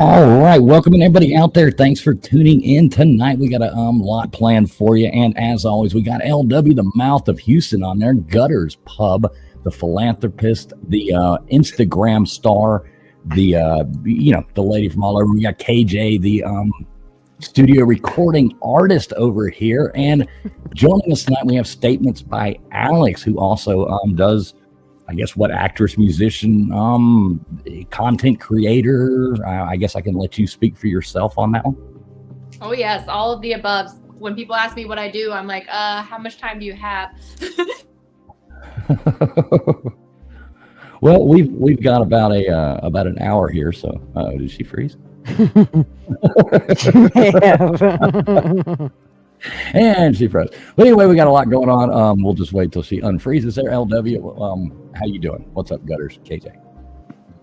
All right, welcome everybody out there. Thanks for tuning in tonight. We got a lot planned for you, and as always, we got LW, the Mouth of Houston, on there. Gutters Pub, the philanthropist, the Instagram star, the the lady from all over. We got KJ, the studio recording artist over here, and joining us tonight we have statements by Alex, who also does. I guess what actress, musician, content creator. I guess I can let you speak for yourself on that one. Oh yes, all of the above. When people ask me what I do, I'm like, how much time do you have? Well, we've got about an hour here. So, did she freeze? And she froze. But anyway, we got a lot going on. We'll just wait till she unfreezes there. LW, how you doing? What's up, Gutters? KJ?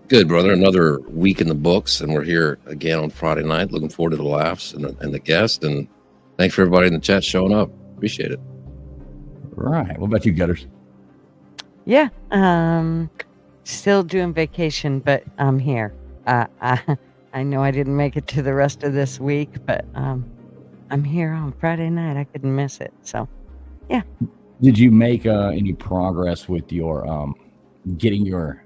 Good, brother. Another week in the books, and we're here again on Friday night. Looking forward to the laughs and the guests. And thanks for everybody in the chat showing up. Appreciate it. Right. What about you, Gutters? Yeah. Still doing vacation, but I'm here. I know I didn't make it to the rest of this week, but I'm here on Friday night. I couldn't miss it. So, yeah. Did you make any progress with your getting your,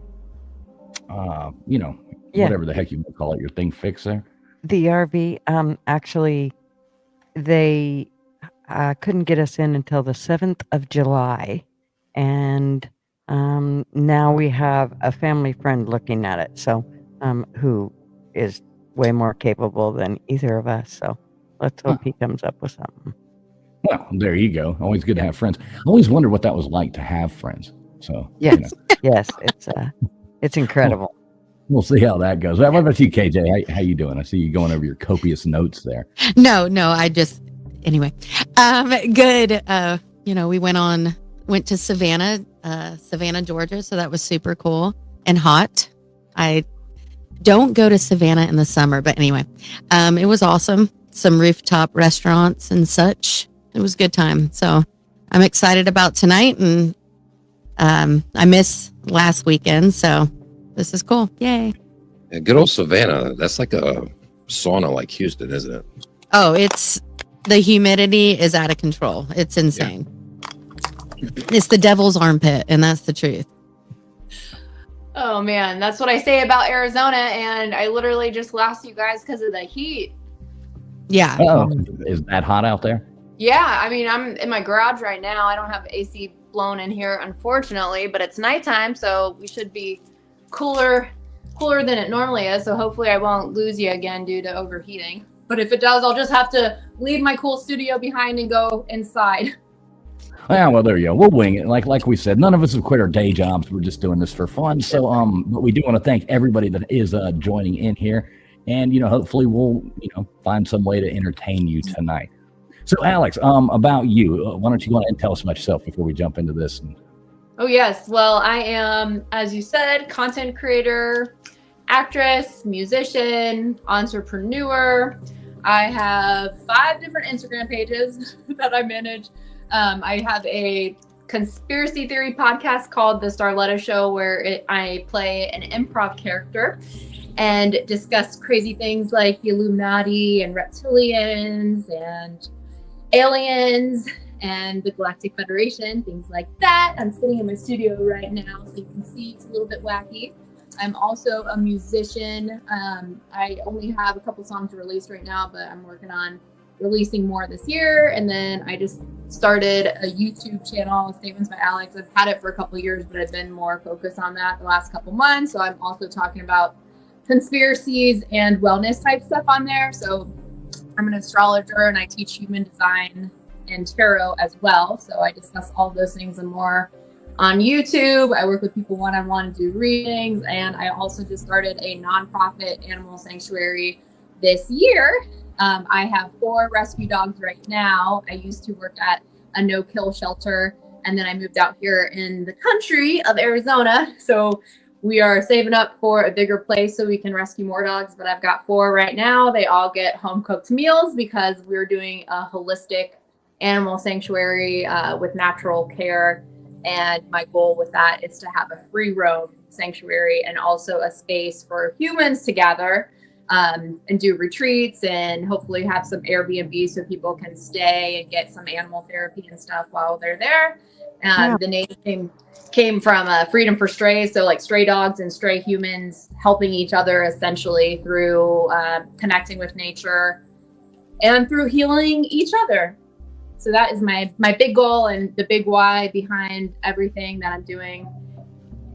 whatever the heck you would call it, your thing fixed there? The RV, actually, they couldn't get us in until the 7th of July. And now we have a family friend looking at it. So, who is way more capable than either of us. So, let's hope he comes up with something. Well, there you go. Always good to have friends. I always wondered what that was like to have friends. So yes, yes, it's incredible. We'll see how that goes. What about you, KJ? How you doing? I see you going over your copious notes there. No, anyway, good. We went to Savannah, Georgia. So that was super cool and hot. I don't go to Savannah in the summer, but anyway, it was awesome. Some rooftop restaurants and such. It was a good time. So I'm excited about tonight, and I missed last weekend. So this is cool. Yay. Yeah, good old Savannah. That's like a sauna like Houston, isn't it? Oh, the humidity is out of control. It's insane. Yeah. It's the devil's armpit, and that's the truth. Oh man, that's what I say about Arizona, and I literally just lost you guys because of the heat. Yeah. Oh, is that hot out there? Yeah, I mean, I'm in my garage right now. I don't have AC blown in here, unfortunately, but it's nighttime, so we should be cooler than it normally is. So hopefully I won't lose you again due to overheating. But if it does, I'll just have to leave my cool studio behind and go inside. Yeah, well, there you go. We'll wing it. Like we said, none of us have quit our day jobs. We're just doing this for fun. So, but we do want to thank everybody that is joining in here. And, hopefully we'll, find some way to entertain you tonight. So, Alex, about you, why don't you go ahead and tell us about yourself before we jump into this? Oh, yes. Well, I am, as you said, content creator, actress, musician, entrepreneur. I have 5 different Instagram pages that I manage. I have a conspiracy theory podcast called The Starletta Show, where I play an improv character and discuss crazy things like the Illuminati and reptilians and aliens and the Galactic Federation, things like that. I'm sitting in my studio right now, so you can see it's a little bit wacky. I'm also a musician. I only have a couple songs released right now, but I'm working on releasing more this year. And then I just started a YouTube channel, Statements by Alex. I've had it for a couple of years, but I've been more focused on that the last couple months. So I'm also talking about conspiracies and wellness type stuff on there. So I'm an astrologer and I teach human design and tarot as well. So I discuss all of those things and more on YouTube. I work with people one-on-one, do readings, and I also just started a nonprofit animal sanctuary this year. I have 4 rescue dogs right now. I used to work at a no-kill shelter, and then I moved out here in the country of Arizona. So we are saving up for a bigger place so we can rescue more dogs, but I've got 4 right now. They all get home-cooked meals because we're doing a holistic animal sanctuary with natural care. And my goal with that is to have a free roam sanctuary and also a space for humans to gather and do retreats and hopefully have some Airbnb so people can stay and get some animal therapy and stuff while they're there. Yeah. The name came from Freedom for Strays, so like stray dogs and stray humans helping each other essentially through connecting with nature and through healing each other. So that is my big goal and the big why behind everything that I'm doing.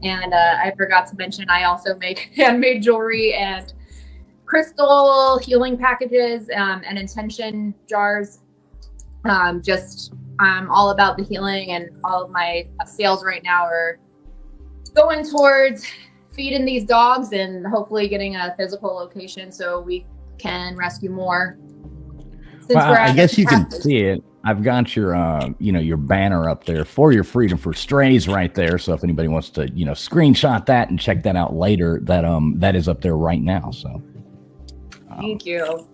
And I forgot to mention, I also make handmade jewelry and crystal healing packages and intention jars. I'm all about the healing, and all of my sales right now are going towards feeding these dogs and hopefully getting a physical location so we can rescue more. Well, I guess you can see it. I've got your, your banner up there for your Freedom for Strays right there. So if anybody wants to, screenshot that and check that out later, that is up there right now. So thank you.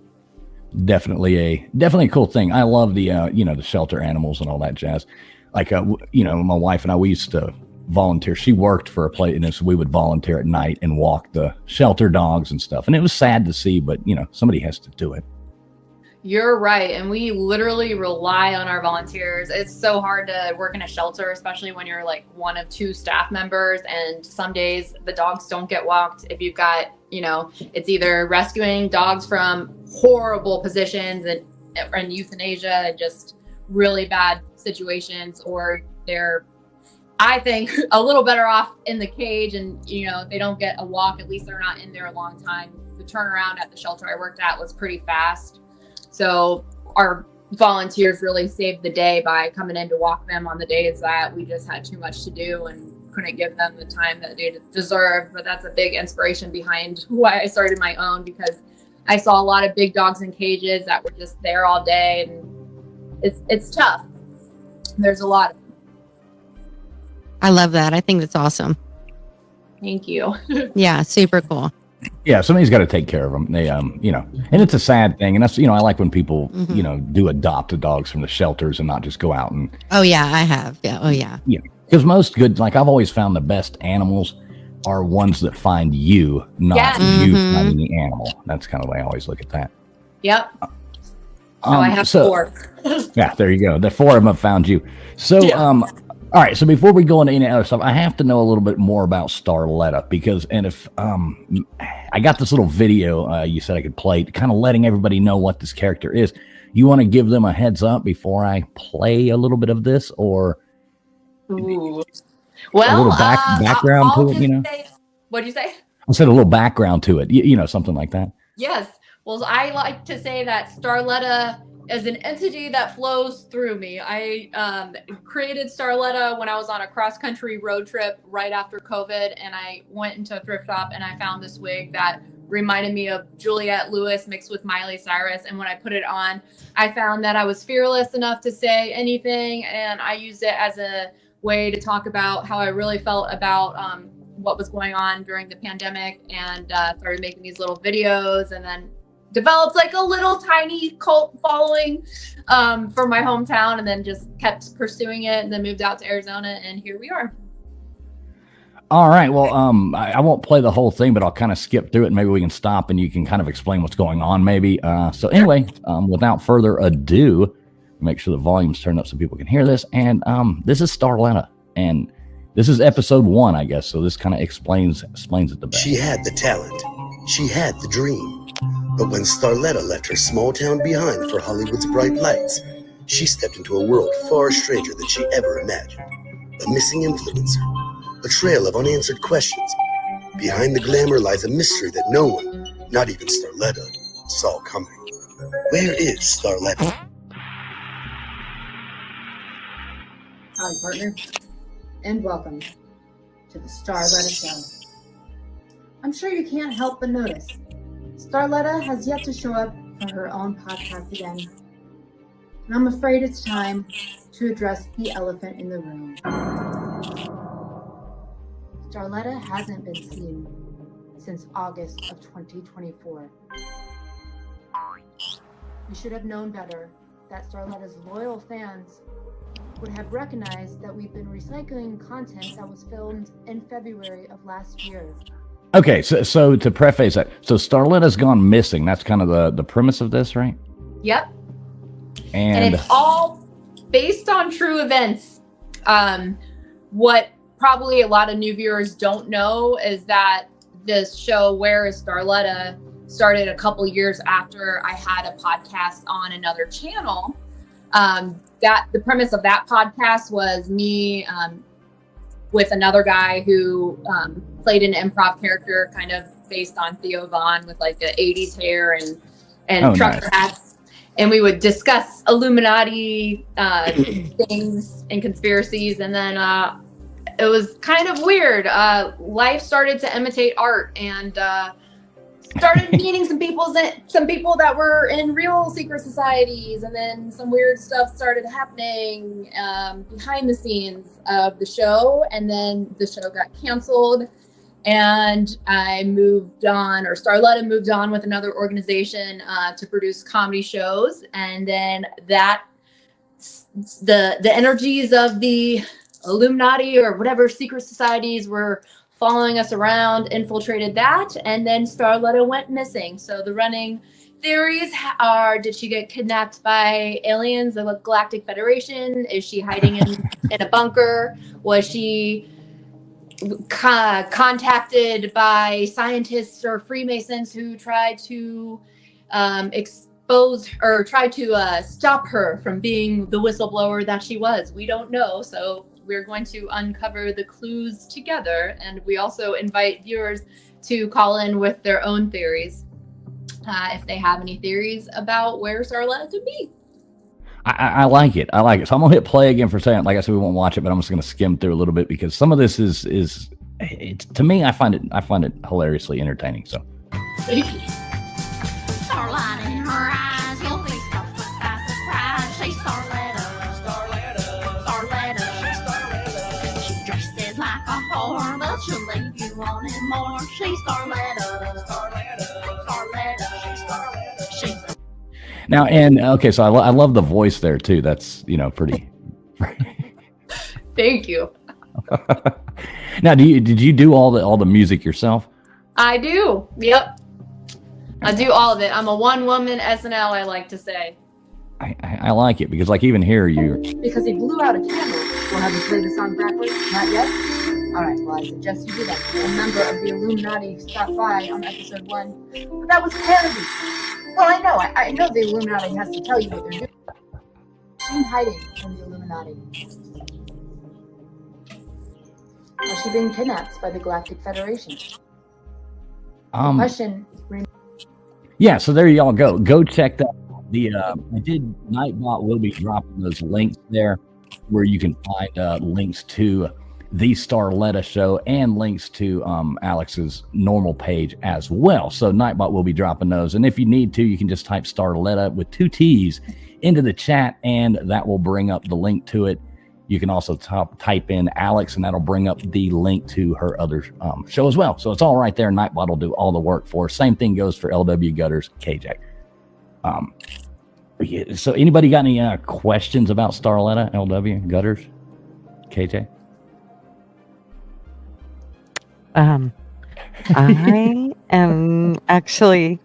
Definitely a cool thing. I love the, the shelter animals and all that jazz. Like, my wife and I, we used to volunteer. She worked for a place, and so we would volunteer at night and walk the shelter dogs and stuff. And it was sad to see, but somebody has to do it. You're right. And we literally rely on our volunteers. It's so hard to work in a shelter, especially when you're like one of 2 staff members. And some days the dogs don't get walked. If you've got, it's either rescuing dogs from horrible positions and euthanasia and just really bad situations, or they're, I think, a little better off in the cage. And, if they don't get a walk, at least they're not in there a long time. The turnaround at the shelter I worked at was pretty fast. So our volunteers really saved the day by coming in to walk them on the days that we just had too much to do and couldn't give them the time that they deserved. But that's a big inspiration behind why I started my own, because I saw a lot of big dogs in cages that were just there all day, and it's tough. There's a lot of them. I love that. I think that's awesome. Thank you. Yeah, super cool. Yeah, somebody's got to take care of them. They, and it's a sad thing. And that's, I like when people, do adopt the dogs from the shelters and not just go out and. Oh, yeah, I have. Yeah. Oh, yeah. Yeah. Because most good, like I've always found the best animals are ones that find you, not you finding the animal. That's kind of the way I always look at that. Yep. I have 4. Yeah, there you go. The 4 of them have found you. So, all right, so before we go into any other stuff, I have to know a little bit more about Starletta, because, and if I got this little video you said I could play, kind of letting everybody know what this character is. You want to give them a heads up before I play a little bit of this, or Ooh. a Well, little background to it? What'd you say? I said a little background to it, something like that. Yes. Well, I like to say that Starletta is an entity that flows through me. I created Starletta when I was on a cross-country road trip right after COVID, and I went into a thrift shop and I found this wig that reminded me of Juliette Lewis mixed with Miley Cyrus. And when I put it on, I found that I was fearless enough to say anything, and I used it as a way to talk about how I really felt about what was going on during the pandemic, and started making these little videos, and then developed like a little tiny cult following for my hometown, and then just kept pursuing it, and then moved out to Arizona, and here we are. All right. Well, I won't play the whole thing, but I'll kind of skip through it, and maybe we can stop and you can kind of explain what's going on maybe. So anyway, without further ado, make sure the volume's turned up so people can hear this. And this is Starletta, and this is episode 1, I guess. So this kind of explains it the best. She had the talent. She had the dream. But when Starletta left her small town behind for Hollywood's bright lights, she stepped into a world far stranger than she ever imagined. A missing influencer, a trail of unanswered questions. Behind the glamour lies a mystery that no one, not even Starletta, saw coming. Where is Starletta? Howdy, partner, and welcome to the Starletta Show. I'm sure you can't help but notice Starletta has yet to show up for her own podcast again. And I'm afraid it's time to address the elephant in the room. Starletta hasn't been seen since August of 2024. We should have known better that Starletta's loyal fans would have recognized that we've been recycling content that was filmed in February of last year. Okay, so to preface that, so Starletta's gone missing. That's kind of the premise of this, right? Yep. And it's all based on true events. What probably a lot of new viewers don't know is that this show, Where is Starletta, started a couple years after I had a podcast on another channel. That the premise of that podcast was me with another guy who played an improv character kind of based on Theo Vaughn with like the 80s hair and trucker hats. And we would discuss Illuminati things and conspiracies. And then it was kind of weird. Life started to imitate art, and started meeting some people that were in real secret societies. And then some weird stuff started happening behind the scenes of the show. And then the show got canceled. And I moved on, or Starletta moved on with another organization to produce comedy shows. And then the energies of the Illuminati or whatever secret societies were following us around, infiltrated that, and then Starletta went missing. So the running theories are: did she get kidnapped by aliens, the Galactic Federation? Is she hiding in a bunker? Was she contacted by scientists or Freemasons who tried to expose or try to stop her from being the whistleblower that she was? We don't know. So we're going to uncover the clues together. And we also invite viewers to call in with their own theories if they have any theories about where Starletta could be. I like it. I like it. So I'm gonna hit play again for a second. Like I said, we won't watch it, but I'm just gonna skim through a little bit because some of this is it's, to me, I find it hilariously entertaining. So. Thank you. Starlight in her eyes, you'll be stopped by surprise. She's Starletta, Starletta. She dresses like a whore, but she'll leave you wanting more. She's Starletta, She's Now, and okay, so I love the voice there too. That's, pretty. Thank you. Now, did you do all the music yourself? I do. Yep. I do all of it. I'm a one-woman SNL, I like to say. I like it because, like, even here Because he blew out a candle. We'll have you play the song backwards? Not yet? Alright, well, I suggest you do that. A member of the Illuminati stopped by on episode 1. But that was parody. Well, I know. I know the Illuminati has to tell you what they're doing. I'm hiding from the Illuminati. Has she been kidnapped by the Galactic Federation? Question. Yeah, so there y'all go. Go check that. Nightbot will be dropping those links there where you can find links to the Starletta show and links to Alex's normal page as well. So Nightbot will be dropping those. And if you need to, you can just type Starletta with 2 T's into the chat and that will bring up the link to it. You can also type in Alex and that'll bring up the link to her other show as well. So it's all right there. Nightbot will do all the work for us. Same thing goes for LW Gutters, KJ. Yeah, so anybody got any questions about Starletta, LW Gutters, KJ? I am actually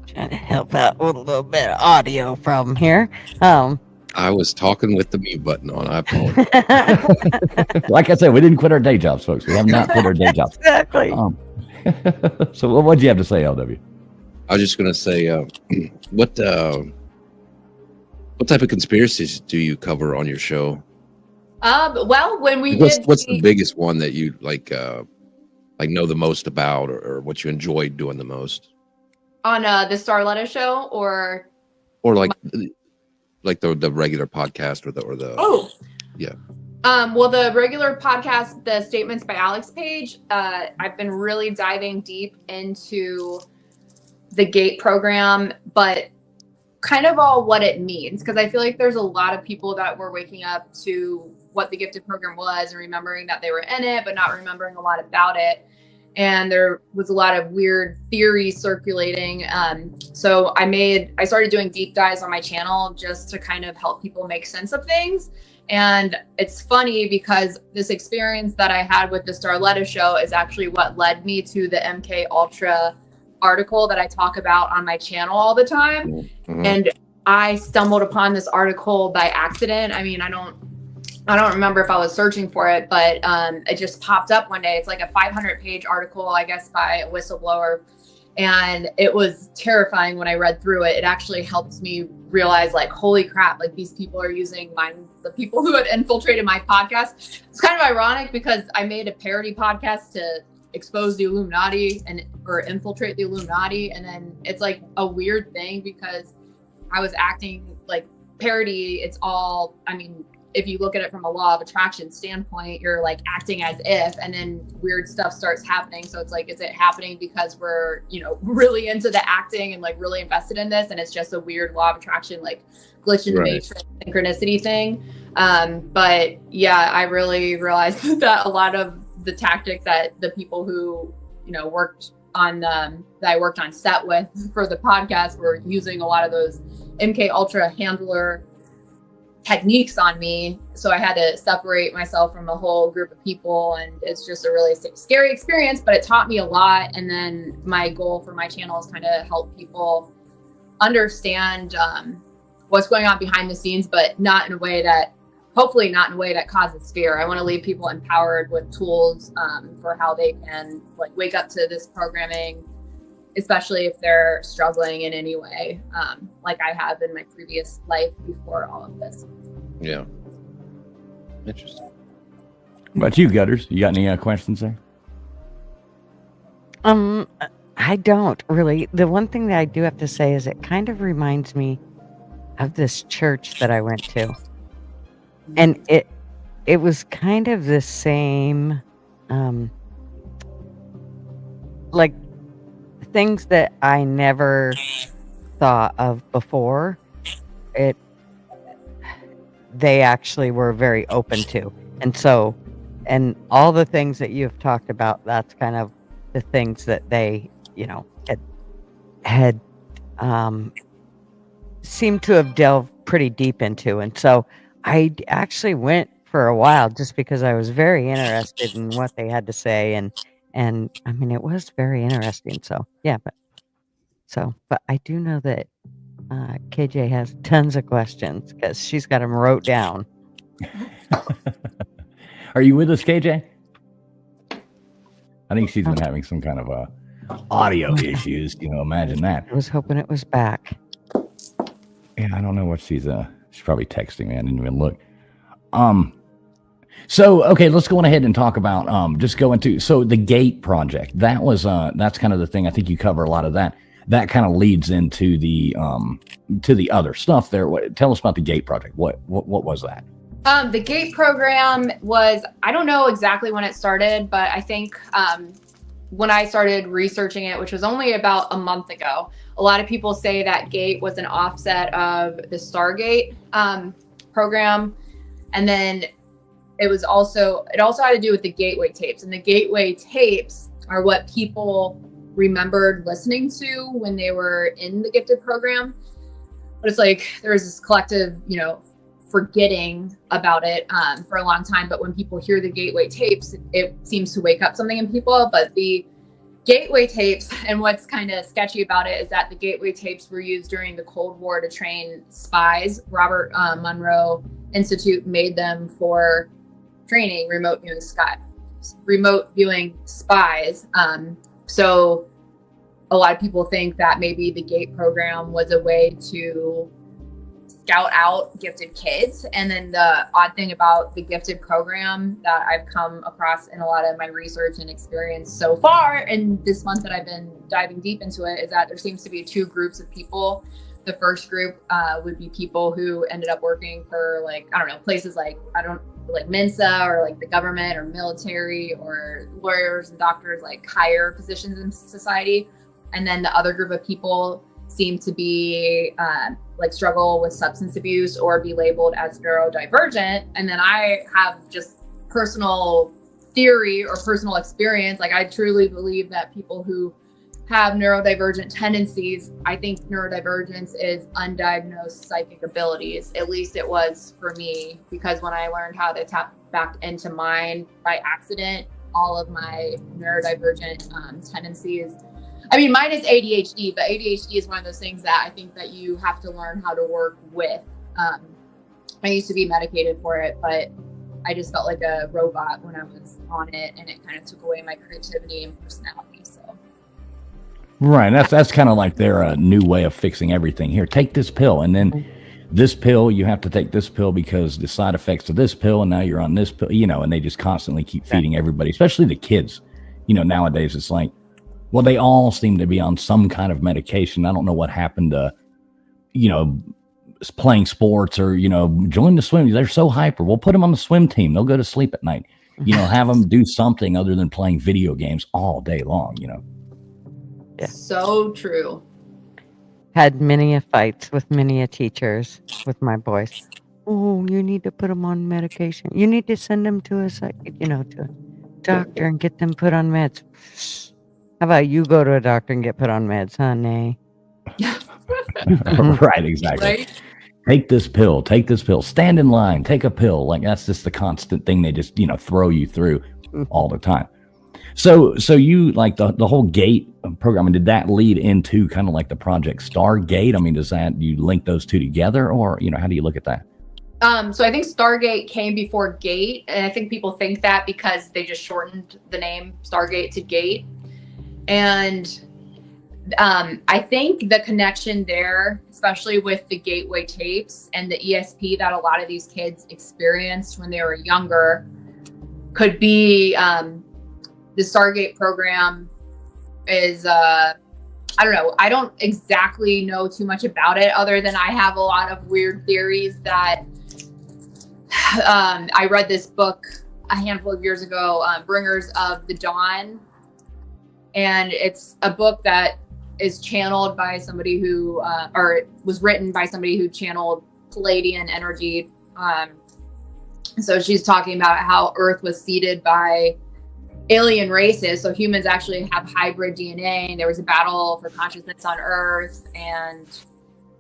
trying to help out with a little bit of audio problem here. I was talking with the mute button on. I apologize. Like I said, we didn't quit our day jobs, folks. We have not quit our day jobs. Exactly. So what do you have to say, LW? I was just going to say, what type of conspiracies do you cover on your show? Well, when we what's the biggest one that you like know the most about, or what you enjoyed doing the most on the Starletta show, or like the regular podcast or the yeah. Well, the regular podcast, the Statements by Alex page, I've been really diving deep into the GATE program, but kind of all what it means, because I feel like there's a lot of people that were waking up to what the gifted program was and remembering that they were in it, but not remembering a lot about it. And there was a lot of weird theories circulating. So I started doing deep dives on my channel just to kind of help people make sense of things. And it's funny because this experience that I had with the Starletta show is actually what led me to the MK Ultra article that I talk about on my channel all the time. Mhm. And I stumbled upon this article by accident. I mean, I don't remember if I was searching for it, but it just popped up one day. It's like a 500-page article, I guess, by a whistleblower. And it was terrifying when I read through it. It actually helped me realize, like, holy crap, like these people are using the people who had infiltrated my podcast. It's kind of ironic because I made a parody podcast to expose the Illuminati or infiltrate the Illuminati. And then it's like a weird thing because I was acting like parody. It's all, I mean, if you look at it from a law of attraction standpoint, you're like acting as if, and then weird stuff starts happening. So it's like, is it happening because we're, really into the acting and like really invested in this? And it's just a weird law of attraction, like glitch in the matrix synchronicity thing. But yeah, I really realized that a lot of the tactics that the people who, worked on, that I worked on set with for the podcast were using a lot of those MK Ultra handler techniques on me. So I had to separate myself from a whole group of people, and it's just a really scary experience, but it taught me a lot. And then my goal for my channel is kind of help people understand what's going on behind the scenes, but hopefully not in a way that causes fear. I want to leave people empowered with tools for how they can like wake up to this programming, especially if they're struggling in any way, like I have in my previous life before all of this. Yeah. Interesting. What about you, Gutters? You got any questions there? I don't really. The one thing that I do have to say is it kind of reminds me of this church that I went to. And it was kind of the same, like things that I never thought of before. They actually were very open to. And so, and all the things that you've talked about, that's kind of the things that they, had seemed to have delved pretty deep into. And so I actually went for a while just because I was very interested in what they had to say. And I mean, it was very interesting. So, yeah, but I do know that KJ has tons of questions because she's got them wrote down. Are you with us, KJ? I think she's been having some kind of audio issues. Imagine that. I was hoping it was back. Yeah, I don't know what she's probably texting me. I didn't even look. So okay, let's go on ahead and talk about so the Gate project. That was that's kind of the thing. I think you cover a lot of that. That kind of leads into the other stuff there. Tell us about the Gate project. What was that? The GATE program was, I don't know exactly when it started, but I think when I started researching it, which was only about a month ago, a lot of people say that GATE was an offset of the Stargate program. And then it also had to do with the Gateway tapes. And the Gateway tapes are what people remembered listening to when they were in the gifted program. But it's like there was this collective, forgetting about it for a long time. But when people hear the Gateway tapes, it seems to wake up something in people. But the Gateway tapes, and what's kind of sketchy about it is that the Gateway tapes were used during the Cold War to train spies. Robert Monroe Institute made them for training remote viewing spies. So a lot of people think that maybe the GATE program was a way to scout out gifted kids. And then the odd thing about the gifted program that I've come across in a lot of my research and experience so far, and this month that I've been diving deep into it, is that there seems to be two groups of people. The first group would be people who ended up working for places like Mensa or like the government or military or lawyers and doctors, like higher positions in society. And then the other group of people seem to be struggle with substance abuse or be labeled as neurodivergent. And then I have just personal theory or personal experience. Like I truly believe that people who have neurodivergent tendencies. I think neurodivergence is undiagnosed psychic abilities. At least it was for me, because when I learned how to tap back into mine by accident, all of my neurodivergent tendencies. I mean, mine is ADHD, but ADHD is one of those things that I think that you have to learn how to work with. I used to be medicated for it, but I just felt like a robot when I was on it, and it kind of took away my creativity and personality. So. Right. That's kind of like their new way of fixing everything. Here, take this pill, and then this pill, you have to take this pill because the side effects of this pill, and now you're on this pill, and they just constantly keep feeding everybody, especially the kids. Nowadays it's like, well, they all seem to be on some kind of medication. I don't know what happened to, playing sports or, join the swim. They're so hyper. We'll put them on the swim team. They'll go to sleep at night. Have them do something other than playing video games all day long, Yeah. So true. Had many a fights with many a teachers with my boys. Oh, you need to put them on medication. You need to send them to to a doctor and get them put on meds. How about you go to a doctor and get put on meds, honey? Right, exactly. Right? Take this pill, stand in line, take a pill. Like, that's just the constant thing they just, throw you through all the time. So you, like, the whole GATE program, did that lead into kind of like the project Stargate? I mean, you link those two together, or, how do you look at that? So I think Stargate came before GATE, and I think people think that because they just shortened the name Stargate to GATE. And I think the connection there, especially with the Gateway tapes and the ESP that a lot of these kids experienced when they were younger, could be the Stargate program is, I don't know. I don't exactly know too much about it, other than I have a lot of weird theories that I read this book a handful of years ago, Bringers of the Dawn. And it's a book that is channeled by somebody who, or it was written by somebody who channeled Palladian energy. So she's talking about how Earth was seeded by alien races. So humans actually have hybrid DNA, and there was a battle for consciousness on Earth. And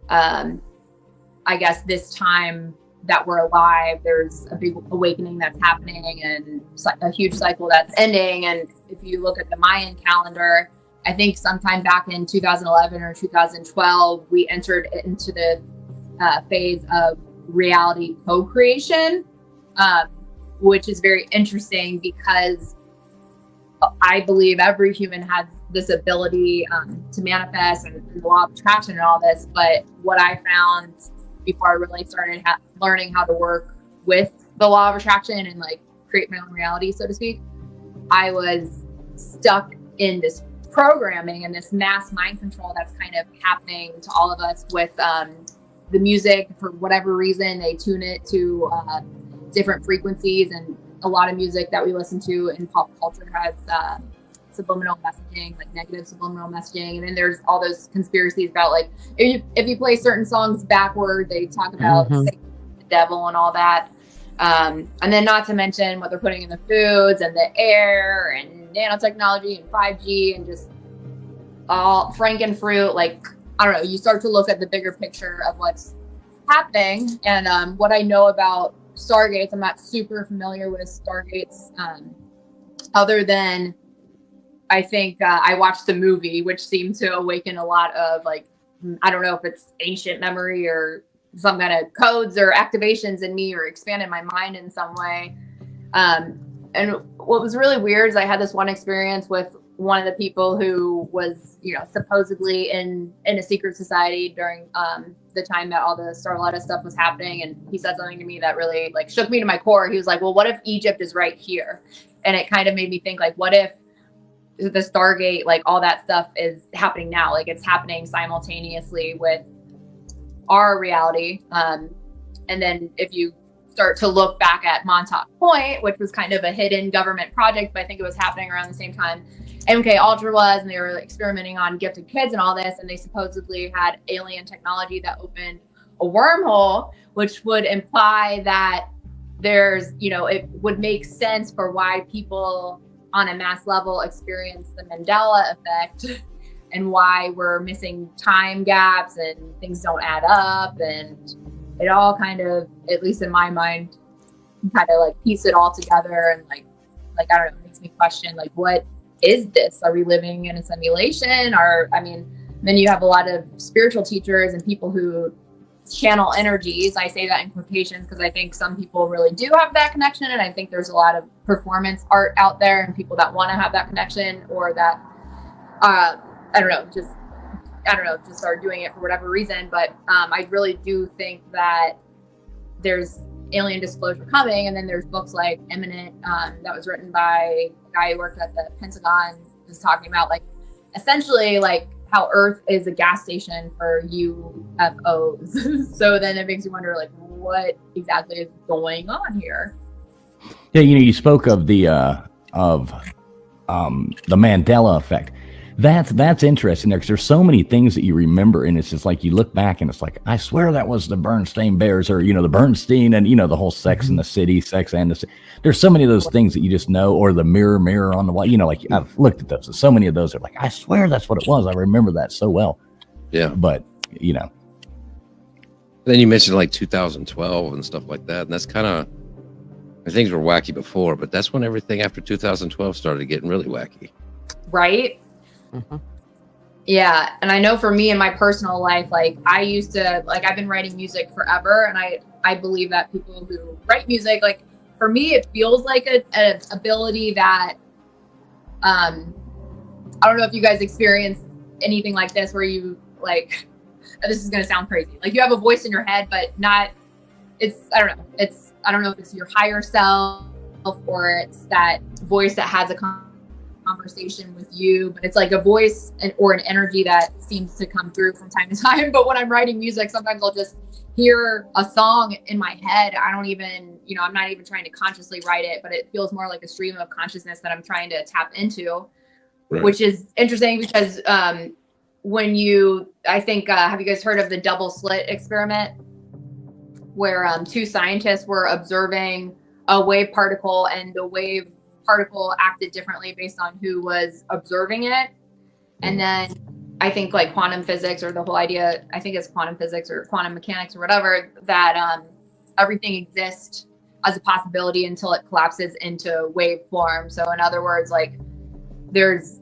I guess this time that we're alive, there's a big awakening that's happening and a huge cycle that's ending. And if you look at the Mayan calendar, I think sometime back in 2011 or 2012, we entered into the phase of reality co-creation, which is very interesting because I believe every human has this ability to manifest, and the law of attraction and all this. But what I found before I really started learning how to work with the law of attraction and like create my own reality, so to speak, I was stuck in this programming and this mass mind control that's kind of happening to all of us with the music. For whatever reason, they tune it to different frequencies, and a lot of music that we listen to in pop culture has subliminal messaging, like negative subliminal messaging. And then there's all those conspiracies about like if you play certain songs backward, they talk about the devil and all that. And then not to mention what they're putting in the foods and the air and nanotechnology and 5G and just all frankenfruit. Like, I don't know, you start to look at the bigger picture of what's happening. And what I know about Stargates, I'm not super familiar with Stargates, other than I think I watched the movie, which seemed to awaken a lot of, like, I don't know if it's ancient memory or some kind of codes or activations in me, or expanded my mind in some way. And what was really weird is I had this one experience with one of the people who was, supposedly in a secret society during the time that all the Starletta stuff was happening. And he said something to me that really like shook me to my core. He was like, well, what if Egypt is right here? And it kind of made me think, like, what if the Stargate, like all that stuff is happening now? Like, it's happening simultaneously with our reality. And then if you start to look back at Montauk Point, which was kind of a hidden government project, but I think it was happening around the same time MK Ultra was, and they were experimenting on gifted kids and all this, and they supposedly had alien technology that opened a wormhole, which would imply that there's, it would make sense for why people on a mass level experience the Mandela effect, and why we're missing time gaps and things don't add up, and it all kind of, at least in my mind, kind of like piece it all together, and like I don't know, it makes me question like, what is this? Are we living in a simulation? Or I mean, then you have a lot of spiritual teachers and people who channel energies. I say that in quotations because I think some people really do have that connection, and I think there's a lot of performance art out there and people that want to have that connection, or that I don't know, just are doing it for whatever reason. But I really do think that there's alien disclosure coming, and then there's books like Imminent that was written by a guy who worked at the Pentagon, was talking about like essentially like how Earth is a gas station for UFOs. So then it makes you wonder like, what exactly is going on here? Yeah, you spoke of the Mandela effect. That's interesting there, because there's so many things that you remember, and it's just like you look back and it's like, I swear that was the Bernstein Bears, or the Bernstein, and the whole Sex and the City, Sex and the City. There's so many of those things that you just know, or the mirror on the wall. Like I've looked at those, and so many of those are like, I swear that's what it was. I remember that so well. Yeah, but Then you mentioned like 2012 and stuff like that, and that's kind of, things were wacky before, but that's when everything after 2012 started getting really wacky. Right. Mhm. Yeah. And I know for me in my personal life, like I used to, like I've been writing music forever. And I believe that people who write music, like for me, it feels like an ability that, I don't know if you guys experience anything like this, where you like, this is going to sound crazy. Like you have a voice in your head, but I don't know if it's your higher self or it's that voice that has a conversation with you, but it's like a voice or an energy that seems to come through from time to time. But when I'm writing music, sometimes I'll just hear a song in my head. I don't even, I'm not even trying to consciously write it, but it feels more like a stream of consciousness that I'm trying to tap into, right. Which is interesting because I think, have you guys heard of the double slit experiment? Where two scientists were observing a wave particle, and the wave particle acted differently based on who was observing it. And then I think like quantum physics, or the whole idea, I think it's quantum physics or quantum mechanics or whatever, that everything exists as a possibility until it collapses into wave form. So in other words, like there's,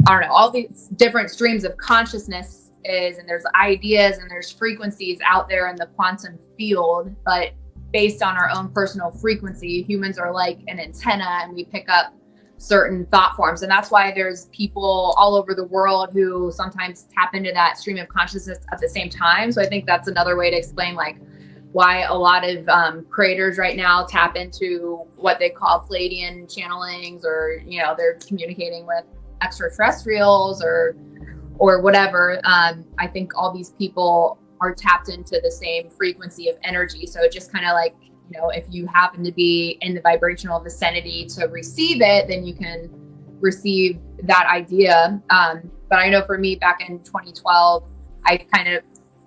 I don't know, all these different streams of consciousness and there's ideas and there's frequencies out there in the quantum field, but based on our own personal frequency, humans are like an antenna, and we pick up certain thought forms. And that's why there's people all over the world who sometimes tap into that stream of consciousness at the same time. So I think that's another way to explain like why a lot of creators right now tap into what they call Pleiadian channelings, or, they're communicating with extraterrestrials or whatever. I think all these people are tapped into the same frequency of energy. So it just kind of like, if you happen to be in the vibrational vicinity to receive it, then you can receive that idea. But I know for me back in 2012,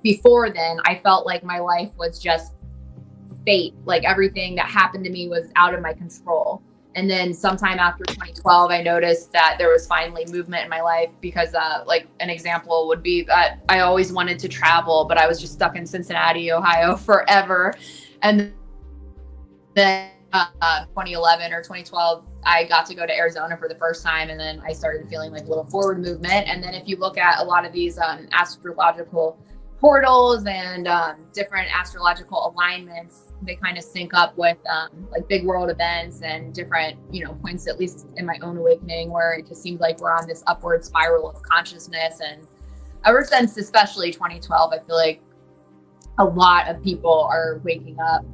before then, I felt like my life was just fate. Like everything that happened to me was out of my control. And then sometime after 2012, I noticed that there was finally movement in my life, because like an example would be that I always wanted to travel, but I was just stuck in Cincinnati, Ohio forever. And then 2011 or 2012, I got to go to Arizona for the first time. And then I started feeling like a little forward movement. And then if you look at a lot of these astrological portals and different astrological alignments, they kind of sync up with like big world events and different, points, at least in my own awakening, where it just seems like we're on this upward spiral of consciousness. And ever since, especially 2012, I feel like a lot of people are waking up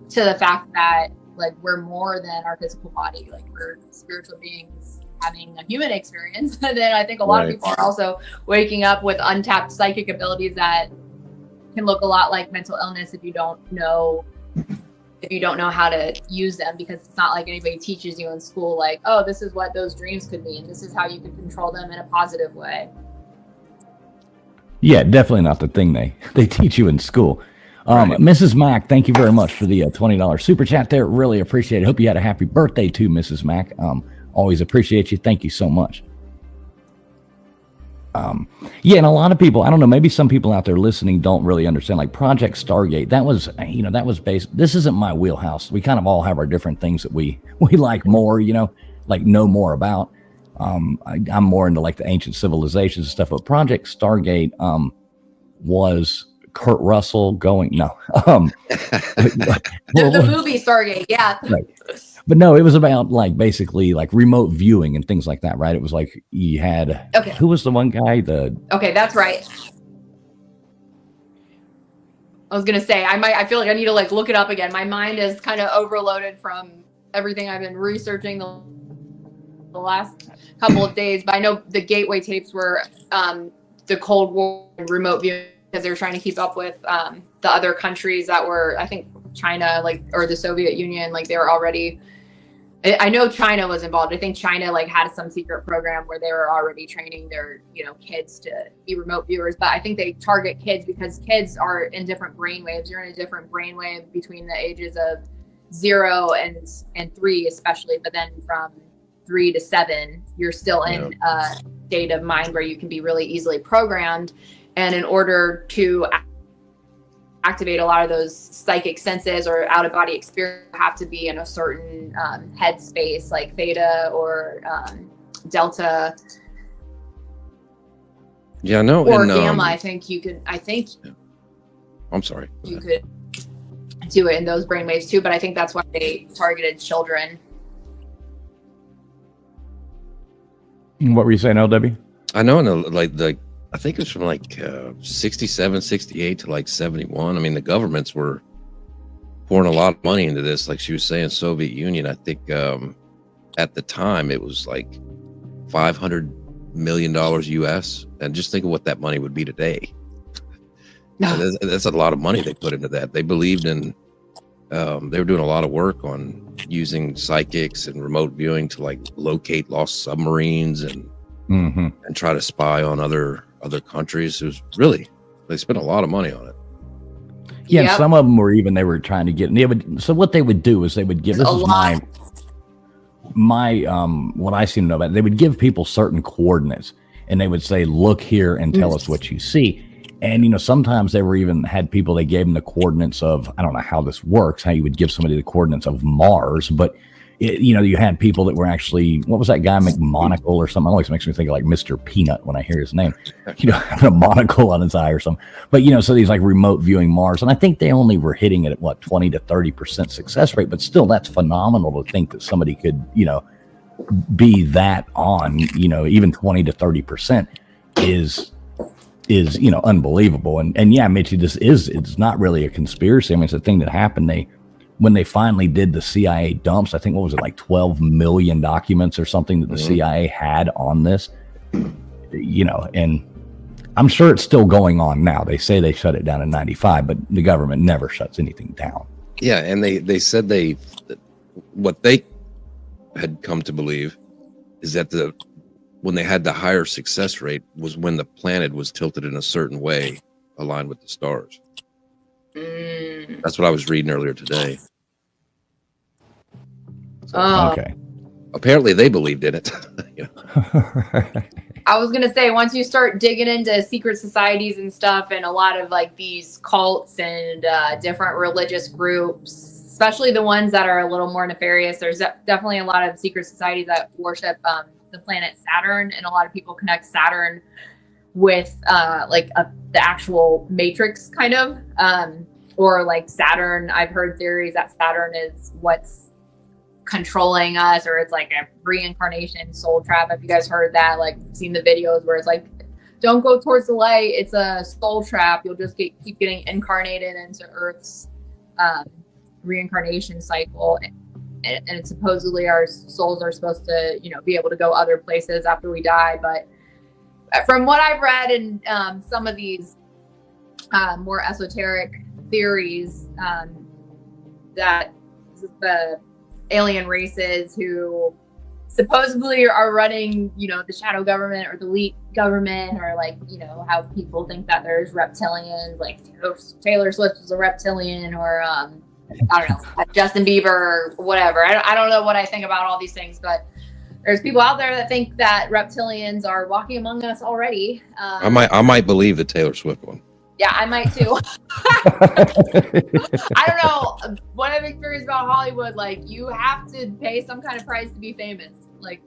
to the fact that like we're more than our physical body, like we're spiritual beings having a human experience. And then I think a lot of people are also waking up with untapped psychic abilities that can look a lot like mental illness if you don't know how to use them, because it's not like anybody teaches you in school like, oh, this is what those dreams could mean, this is how you can control them in a positive way. Yeah, definitely not the thing they teach you in school. Mrs. Mack, thank you very much for the $20 super chat there. Really appreciate it. Hope you had a happy birthday too, Mrs. Mack. Always appreciate you. Thank you so much. Yeah, and a lot of people, I don't know, maybe some people out there listening don't really understand. Like Project Stargate, that was, that was based. This isn't my wheelhouse. We kind of all have our different things that we like more, like know more about. I'm more into like the ancient civilizations and stuff. But Project Stargate was Kurt Russell going no, The movie Stargate, yeah. right. But no, it was about like basically like remote viewing and things like that, right? It was like you had who was the one guy? Okay, that's right. I was gonna say I feel like I need to like look it up again. My mind is kind of overloaded from everything I've been researching the last couple of days. But I know the gateway tapes were the Cold War remote viewing because they were trying to keep up with the other countries that were, I think, China, or the Soviet Union, like they were already. I know China was involved. I think China had some secret program where they were already training their, kids to be remote viewers. But I think they target kids because kids are in different brainwaves. You're in a different brainwave between the ages of 0 and 3, especially. But then from 3 to 7, you're still in a state of mind where you can be really easily programmed. And in order to activate a lot of those psychic senses or out of body experience, have to be in a certain headspace, like theta or delta. Yeah, no, or gamma. I think I'm sorry. You could do it in those brainwaves too, but I think that's why they targeted children. What were you saying, LW? I know, I think it's from 67, 68 to 71. I mean, the governments were pouring a lot of money into this. Like she was saying, Soviet Union, I think at the time it was like $500 million US. And just think of what that money would be today. That's a lot of money they put into that. They believed in, they were doing a lot of work on using psychics and remote viewing to locate lost submarines and try to spy on other countries. It was really, they spent a lot of money on it. Yeah, and some of them they were trying to get, so what they would do is they would give, this is my what I seem to know about it, they would give people certain coordinates and they would say, look here and tell us what you see. And, sometimes they were even had people, they gave them the coordinates of, I don't know how this works, how you would give somebody the coordinates of Mars, but you had people that were actually, what was that guy, McMonagle or something? It always makes me think of Mr. Peanut when I hear his name, having a monocle on his eye or something. But, so these remote viewing Mars. And I think they only were hitting it at 20 to 30% success rate. But still, that's phenomenal to think that somebody could, be that on, even 20 to 30% is unbelievable. And yeah, Mitchie, it's not really a conspiracy. I mean, it's a thing that happened. When they finally did the CIA dumps, I think, what was it, 12 million documents or something that the CIA had on this, and I'm sure it's still going on now. They say they shut it down in 95, but the government never shuts anything down. Yeah. And they said what they had come to believe is that when they had the higher success rate was when the planet was tilted in a certain way, aligned with the stars. That's what I was reading earlier today. So, okay. Apparently they believed in it. I was gonna say, once you start digging into secret societies and stuff, and a lot of these cults and different religious groups, especially the ones that are a little more nefarious, there's definitely a lot of secret societies that worship the planet Saturn, and a lot of people connect Saturn with the actual matrix kind of. Or Saturn, I've heard theories that Saturn is what's controlling us, or it's like a reincarnation soul trap. Have you guys heard that? Seen the videos where it's don't go towards the light, it's a soul trap. You'll just keep getting incarnated into Earth's reincarnation cycle. And supposedly our souls are supposed to, be able to go other places after we die. But from what I've read in some of these more esoteric theories, that the alien races who supposedly are running, the shadow government or the elite government, or how people think that there's reptilians, Taylor Swift is a reptilian, or I don't know, Justin Bieber or whatever. I don't know what I think about all these things, but There's people out there that think that reptilians are walking among us already. I might believe the Taylor Swift one. Yeah, I might too. I don't know. One of the experiences about Hollywood, like you have to pay some kind of price to be famous. Like,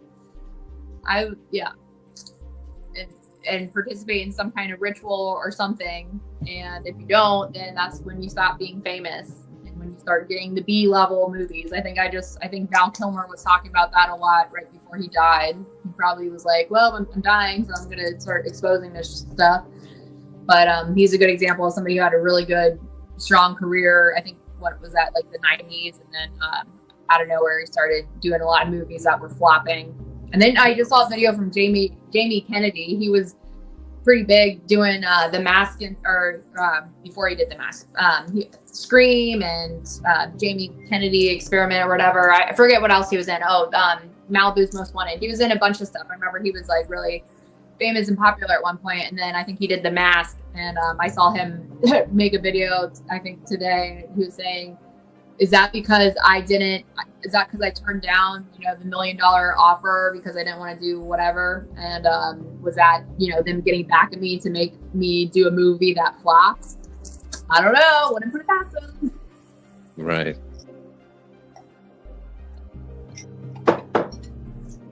and participate in some kind of ritual or something. And if you don't, then that's when you stop being famous and when you start getting the B-level movies. I think Val Kilmer was talking about that a lot right before he died. He probably was like, well, I'm dying, so I'm gonna start exposing this stuff. But he's a good example of somebody who had a really good, strong career. I think what was that, like the 90s, and then out of nowhere he started doing a lot of movies that were flopping. And then I just saw a video from Jamie Kennedy. He was pretty big doing The Mask, before he did The Mask, Scream and Jamie Kennedy Experiment or whatever. I forget what else he was in. Malibu's Most Wanted. He was in a bunch of stuff. I remember he was like really famous and popular at one point, and then I think he did The Mask, and I saw him make a video I think today. He was saying, is that because I turned down the $1 million offer because I didn't want to do whatever, and was that them getting back at me to make me do a movie that flops? I don't know, wouldn't put it past them. Right.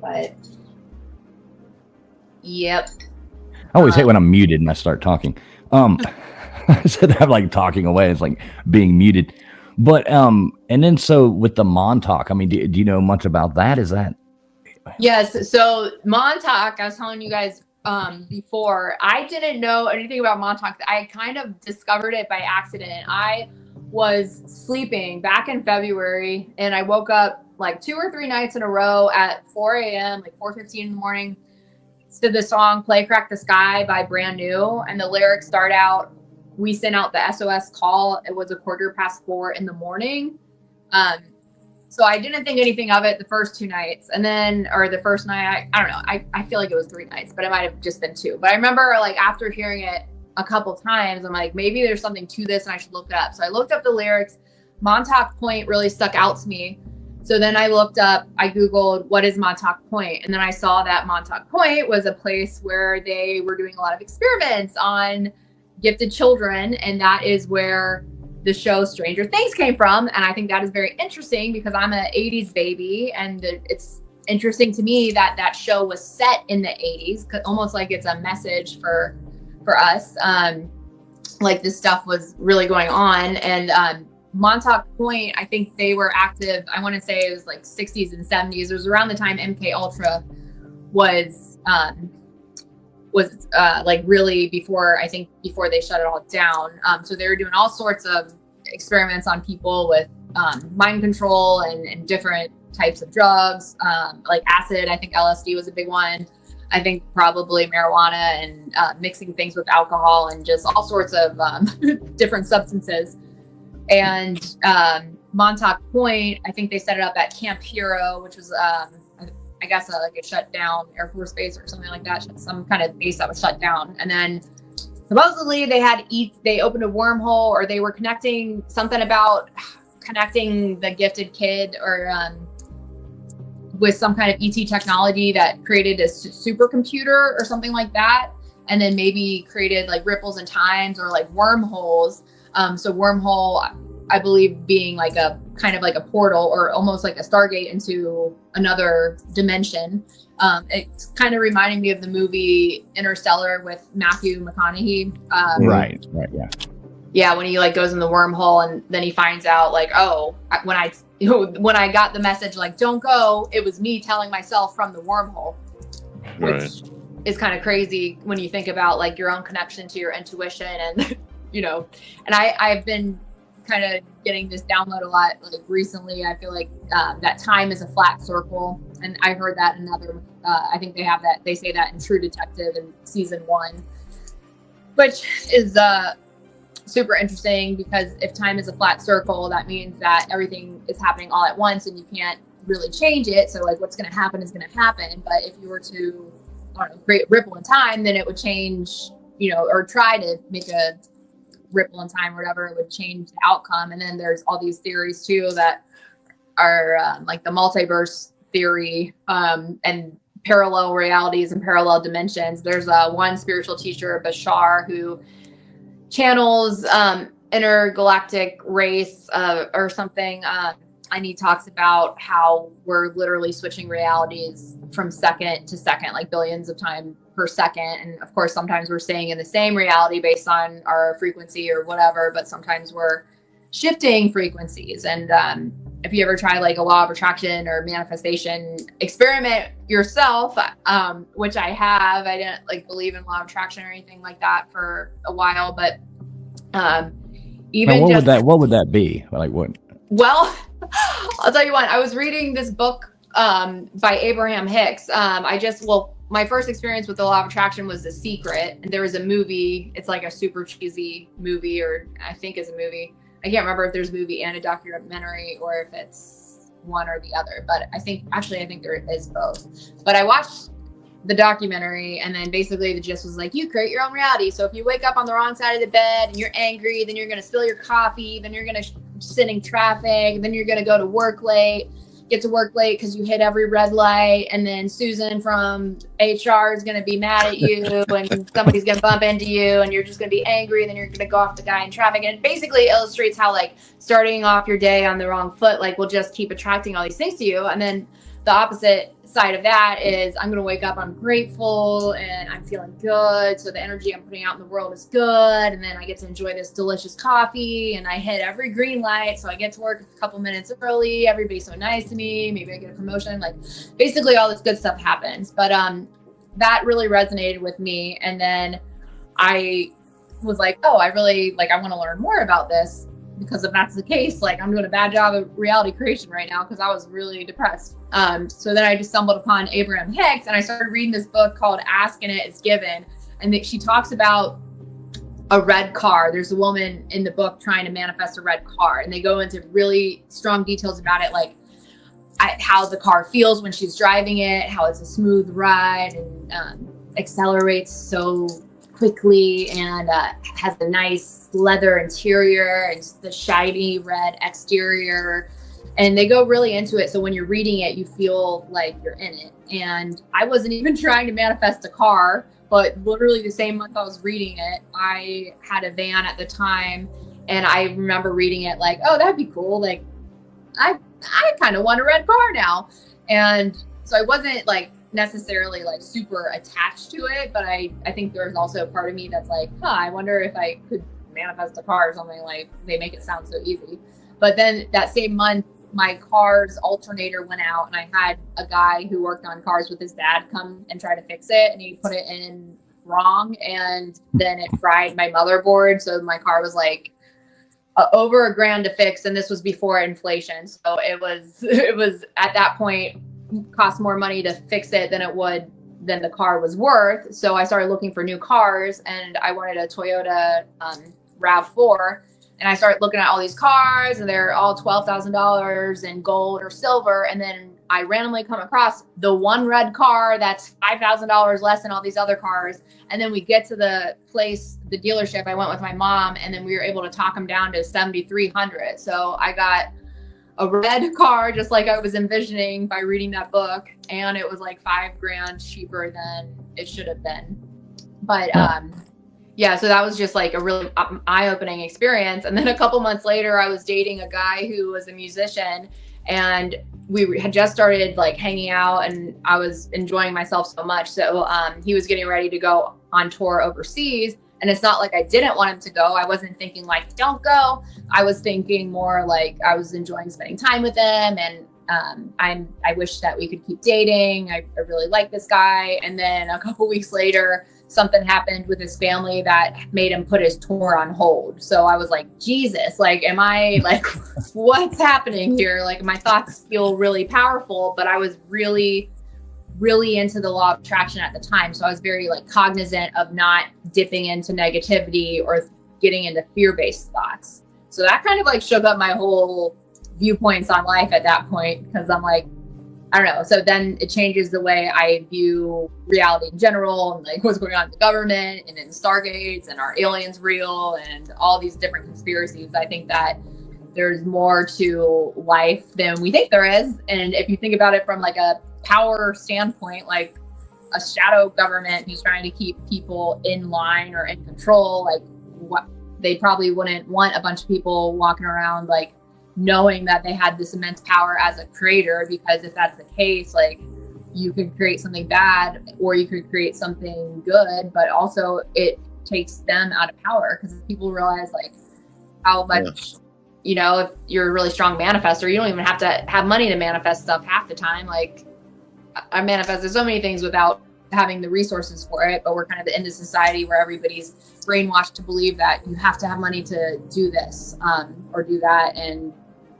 But yep. I always hate when I'm muted and I start talking. I said I'm like talking away. It's like being muted. But and then so with the Montauk, I mean, do you know much about that? Is that? Yes. So Montauk, I was telling you guys before, I didn't know anything about Montauk. I kind of discovered it by accident. I was sleeping back in February, and I woke up like 2 or 3 nights in a row at 4 a.m., like 4:15 in the morning, to the song Play Crack the Sky by Brand New. And the lyrics start out, we sent out the SOS call. It was 4:15 in the morning. So I didn't think anything of it the first 2 nights. And then, or the first night, I don't know. I feel like it was 3 nights, but it might have just been 2. But I remember like after hearing it a couple times, I'm like, maybe there's something to this and I should look it up. So I looked up the lyrics. Montauk Point really stuck out to me. So then I Googled, what is Montauk Point? And then I saw that Montauk Point was a place where they were doing a lot of experiments on gifted children. And that is where the show Stranger Things came from. And I think that is very interesting because I'm an 80s baby. And it's interesting to me that that show was set in the 80s, almost like it's a message for us. Like this stuff was really going on. And Montauk Point, I think they were active. I want to say it was like 60s and 70s. It was around the time MK Ultra was like really before they shut it all down. So they were doing all sorts of experiments on people with mind control and different types of drugs, like acid. I think LSD was a big one. I think probably marijuana and mixing things with alcohol and just all sorts of different substances. And Montauk Point, I think they set it up at Camp Hero, which was, I guess, like a shut down Air Force base or something like that, some kind of base that was shut down. And then supposedly they opened a wormhole, or they were connecting something about connecting the gifted kid or with some kind of ET technology that created a supercomputer or something like that. And then maybe created like ripples in times or like wormholes. So wormhole, I believe, being like a kind of like a portal or almost like a Stargate into another dimension. It's kind of reminding me of the movie Interstellar with Matthew McConaughey. Right, yeah. Yeah, when he like goes in the wormhole and then he finds out like, oh, when I got the message like don't go, it was me telling myself from the wormhole, which is kind of crazy when you think about like your own connection to your intuition and and I've been kind of getting this download a lot like recently. I feel like that time is a flat circle, and I heard that in another I think they say that in True Detective in season 1, which is super interesting because if time is a flat circle, that means that everything is happening all at once and you can't really change it. So like what's going to happen is going to happen. But if you were to create a ripple in time, then it would change, or try to make a ripple in time or whatever, it would change the outcome. And then there's all these theories too that are like the multiverse theory and parallel realities and parallel dimensions. There's one spiritual teacher, Bashar, who channels intergalactic race or something. And he talks about how we're literally switching realities from second to second, like billions of times per second. And of course, sometimes we're staying in the same reality based on our frequency or whatever, but sometimes we're shifting frequencies. And if you ever try like a law of attraction or manifestation experiment yourself, which I have, I didn't like believe in law of attraction or anything like that for a while, but even now, what would that be? Like what? Well, I'll tell you what, I was reading this book by Abraham Hicks. My first experience with the law of attraction was The Secret. And there was a movie. It's like a super cheesy movie, or I think is a movie. I can't remember if there's a movie and a documentary or if it's one or the other, but I think there is both. But I watched the documentary, and then basically the gist was like, you create your own reality. So if you wake up on the wrong side of the bed and you're angry, then you're going to spill your coffee, then you're going to sit in traffic, then you're going to go to work late, get to work late because you hit every red light, and then Susan from HR is going to be mad at you and somebody's going to bump into you and you're just going to be angry, and then you're going to go off the guy in traffic. And it basically illustrates how like starting off your day on the wrong foot like will just keep attracting all these things to you. And then the opposite side of that is I'm going to wake up, I'm grateful and I'm feeling good, so the energy I'm putting out in the world is good, and then I get to enjoy this delicious coffee, and I hit every green light, so I get to work a couple minutes early, everybody's so nice to me, maybe I get a promotion, like basically all this good stuff happens. But that really resonated with me, and then I was like, oh, I want to learn more about this, because if that's the case, like I'm doing a bad job of reality creation right now, because I was really depressed. So then I just stumbled upon Abraham Hicks, and I started reading this book called Ask and It Is Given. And she talks about a red car. There's a woman in the book trying to manifest a red car, and they go into really strong details about it, like how the car feels when she's driving it, how it's a smooth ride and accelerates so quickly, and has a nice leather interior and the shiny red exterior. And they go really into it. So when you're reading it, you feel like you're in it. And I wasn't even trying to manifest a car, but literally the same month I was reading it, I had a van at the time. And I remember reading it like, oh, that'd be cool. Like, I kind of want a red car now. And so I wasn't like necessarily like super attached to it, but I think there's also a part of me that's like, I wonder if I could manifest a car or something. Like, they make it sound so easy. But then that same month, my car's alternator went out, and I had a guy who worked on cars with his dad come and try to fix it, and he put it in wrong, and then it fried my motherboard. So my car was like over $1,000 to fix, and this was before inflation. So it was at that point cost more money to fix it than the car was worth. So I started looking for new cars, and I wanted a Toyota RAV4. And I started looking at all these cars, and they're all $12,000 in gold or silver. And then I randomly come across the one red car that's $5,000 less than all these other cars. And then we get to the place, the dealership. I went with my mom, and then we were able to talk them down to $7,300. So I got a red car, just like I was envisioning by reading that book. And it was like $5,000 cheaper than it should have been. But, yeah, so that was just like a really eye-opening experience. And then a couple months later, I was dating a guy who was a musician, and we had just started like hanging out, and I was enjoying myself so much. So he was getting ready to go on tour overseas. And it's not like I didn't want him to go. I wasn't thinking like, don't go. I was thinking more like I was enjoying spending time with him. And I wish that we could keep dating. I really like this guy. And then a couple weeks later, something happened with his family that made him put his tour on hold. So I was like, Jesus, like, am I like, what's happening here? Like, my thoughts feel really powerful, but I was really, really into the law of attraction at the time. So I was very like cognizant of not dipping into negativity or getting into fear-based thoughts. So that kind of like shook up my whole viewpoints on life at that point, because I'm like, I don't know. So then it changes the way I view reality in general, and like what's going on in the government and in Stargates, and are aliens real, and all these different conspiracies. I think that there's more to life than we think there is. And if you think about it from like a power standpoint, like a shadow government who's trying to keep people in line or in control, like what they probably wouldn't want a bunch of people walking around like knowing that they had this immense power as a creator, because if that's the case, like you could create something bad or you could create something good, but also it takes them out of power because people realize like how much, you know, if you're a really strong manifestor, you don't even have to have money to manifest stuff half the time. Like I manifested so many things without having the resources for it, but we're kind of in this society where everybody's brainwashed to believe that you have to have money to do this or do that. And,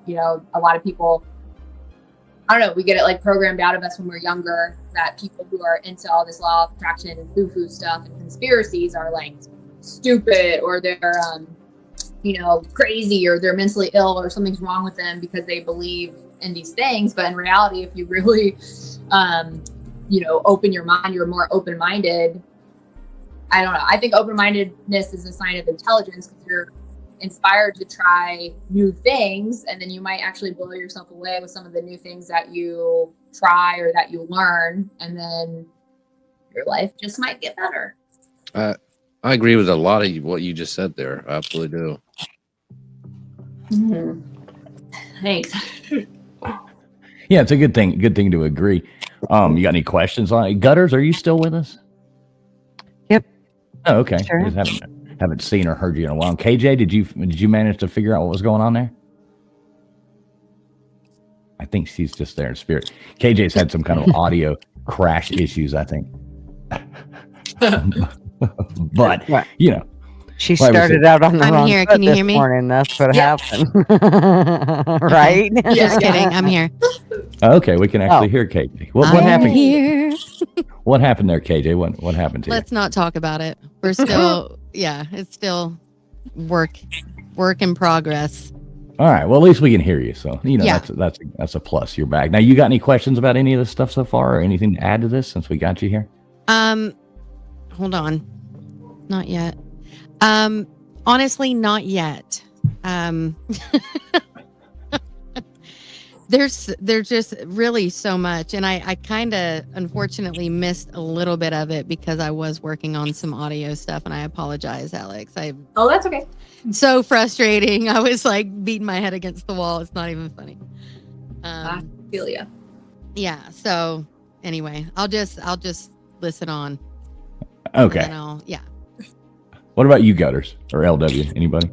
you know, a lot of people, I don't know, we get it like programmed out of us when we're younger that people who are into all this law of attraction and foo-foo stuff and conspiracies are like stupid, or they're, you know, crazy, or they're mentally ill, or something's wrong with them because they believe in these things. But in reality, if you really, you know, open your mind, you're more open-minded. I don't know. I think open-mindedness is a sign of intelligence because you're inspired to try new things, and then you might actually blow yourself away with some of the new things that you try or that you learn, and then your life just might get better. I agree with a lot of what you just said there. I absolutely do. Mm-hmm. Thanks. Yeah, it's a good thing. Good thing to agree. You got any questions on it? Gutters, are you still with us? Yep. Oh, okay. Sure. Just haven't seen or heard you in a while. KJ, did you manage to figure out what was going on there? I think she's just there in spirit. KJ's had some kind of audio crash issues, I think. But you know, she started out on the wrong here. foot Can you this hear me? morning. That's what happened. Right? Just kidding. I'm here. Okay, we can actually hear KJ. What happened here? What happened there, KJ? What happened to Let's not talk about it. We're still, it's still work in progress. you? All right. Well, at least we can hear you. So you know that's a plus. You're back now. You got any questions about any of this stuff so far, or anything to add to this since we got you here? Hold on. Not yet. Honestly, not yet. There's just really so much, and I kind of unfortunately missed a little bit of it because I was working on some audio stuff, and I apologize, Alex. Oh, that's okay. So frustrating. I was like beating my head against the wall. It's not even funny. I feel ya. Yeah. So anyway, I'll just listen on. Okay. What about you, Gutters or LW? Anybody?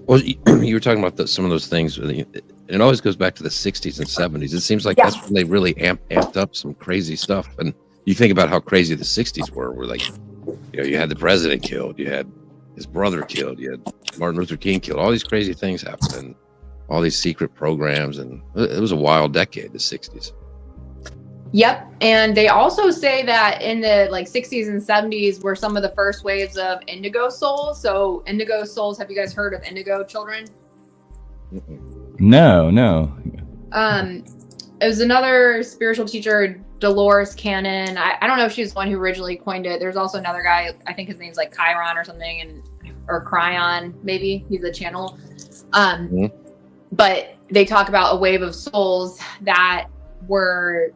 Well, you were talking about some of those things. It always goes back to the 60s and 70s. It seems like that's when they really amped up some crazy stuff. And you think about how crazy the 60s were. Where like, you know, you had the president killed, you had his brother killed, you had Martin Luther King killed. All these crazy things happened, and all these secret programs, and it was a wild decade, the 60s. Yep. And they also say that in the like 60s and 70s were some of the first waves of indigo souls. So indigo souls, have you guys heard of indigo children? No. It was another spiritual teacher, Dolores Cannon. I don't know if she's the one who originally coined it. There's also another guy, I think his name's like Chiron or something, or Cryon, maybe. He's a channel. But they talk about a wave of souls that were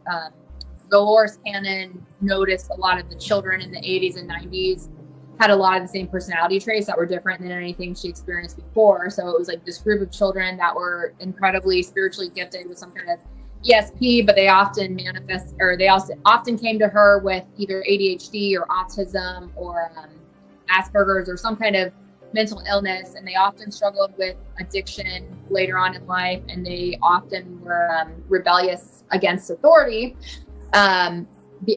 Dolores Cannon noticed a lot of the children in the 80s and 90s had a lot of the same personality traits that were different than anything she experienced before. So it was like this group of children that were incredibly spiritually gifted with some kind of ESP, but they often often came to her with either ADHD or autism or Asperger's or some kind of mental illness, and they often struggled with addiction later on in life, and they often were rebellious against authority.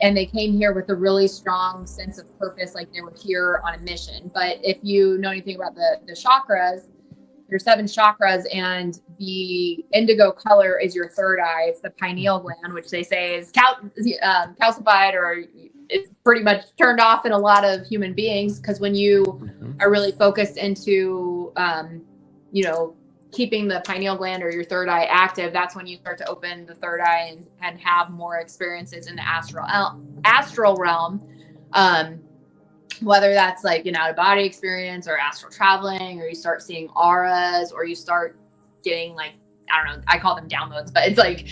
And they came here with a really strong sense of purpose, like they were here on a mission. But if you know anything about the chakras, there's 7 chakras, and the indigo color is your third eye. It's the pineal gland, which they say is calcified, or it's pretty much turned off in a lot of human beings, because when you are really focused into, keeping the pineal gland or your third eye active, that's when you start to open the third eye and have more experiences in the astral realm. Whether that's like an out of body experience or astral traveling, or you start seeing auras, or you start getting like, I don't know, I call them downloads, but it's like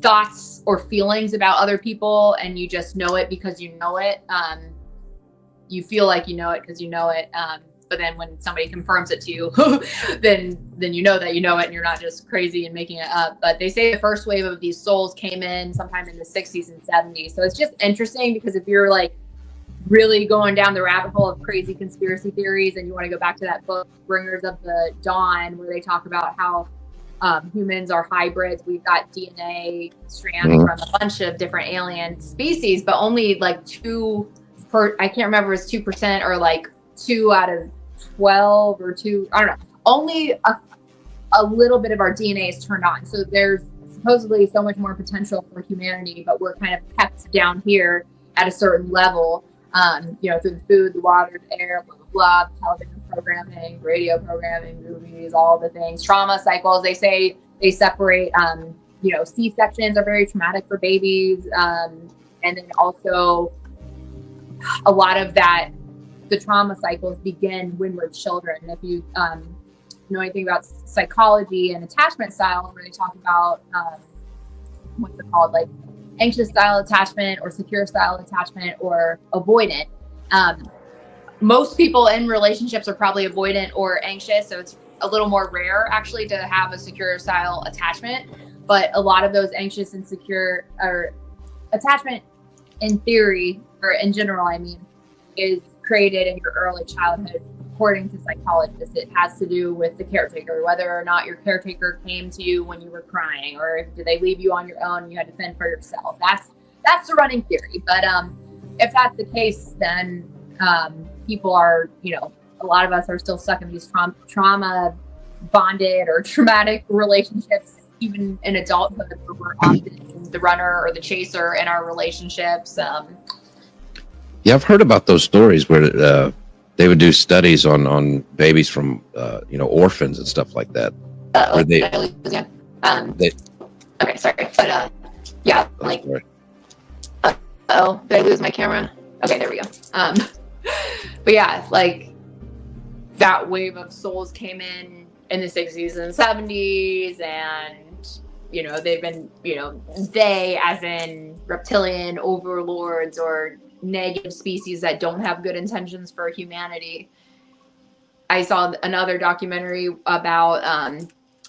thoughts or feelings about other people, and you just know it because you know it. You feel like you know it because you know it. But then when somebody confirms it to you, then you know that you know it, and you're not just crazy and making it up. But they say the first wave of these souls came in sometime in the 60s and 70s. So it's just interesting, because if you're like really going down the rabbit hole of crazy conspiracy theories, and you want to go back to that book, Bringers of the Dawn, where they talk about how humans are hybrids. We've got DNA strands from a bunch of different alien species, but only like I can't remember if it's 2% or like 2 out of 12 or 2, I don't know. Only a little bit of our DNA is turned on. So there's supposedly so much more potential for humanity, but we're kind of kept down here at a certain level, through the food, the water, the air, blah, blah, blah, television programming, radio programming, movies, all the things, trauma cycles. They say they separate, C-sections are very traumatic for babies. And then also a lot of that, the trauma cycles begin when we're children. If you know anything about psychology and attachment styles, where they talk about what's it called, like anxious style attachment or secure style attachment or avoidant. Most people in relationships are probably avoidant or anxious, so it's a little more rare actually to have a secure style attachment. But a lot of those anxious and secure or attachment, in theory, or in general, I mean, is created in your early childhood. According to psychologists, it has to do with the caretaker, whether or not your caretaker came to you when you were crying, or did they leave you on your own and you had to fend for yourself. That's the running theory. But if that's the case, then people are, a lot of us are still stuck in these trauma bonded or traumatic relationships, even in adulthood, where we're often the runner or the chaser in our relationships. Yeah, I've heard about those stories where they would do studies on babies from orphans and stuff like that. Okay, sorry, but yeah, like, did I lose my camera? Okay, there we go. But yeah, like that wave of souls came in the 60s and 70s, and they've been, they as in reptilian overlords or negative species that don't have good intentions for humanity. I saw another documentary about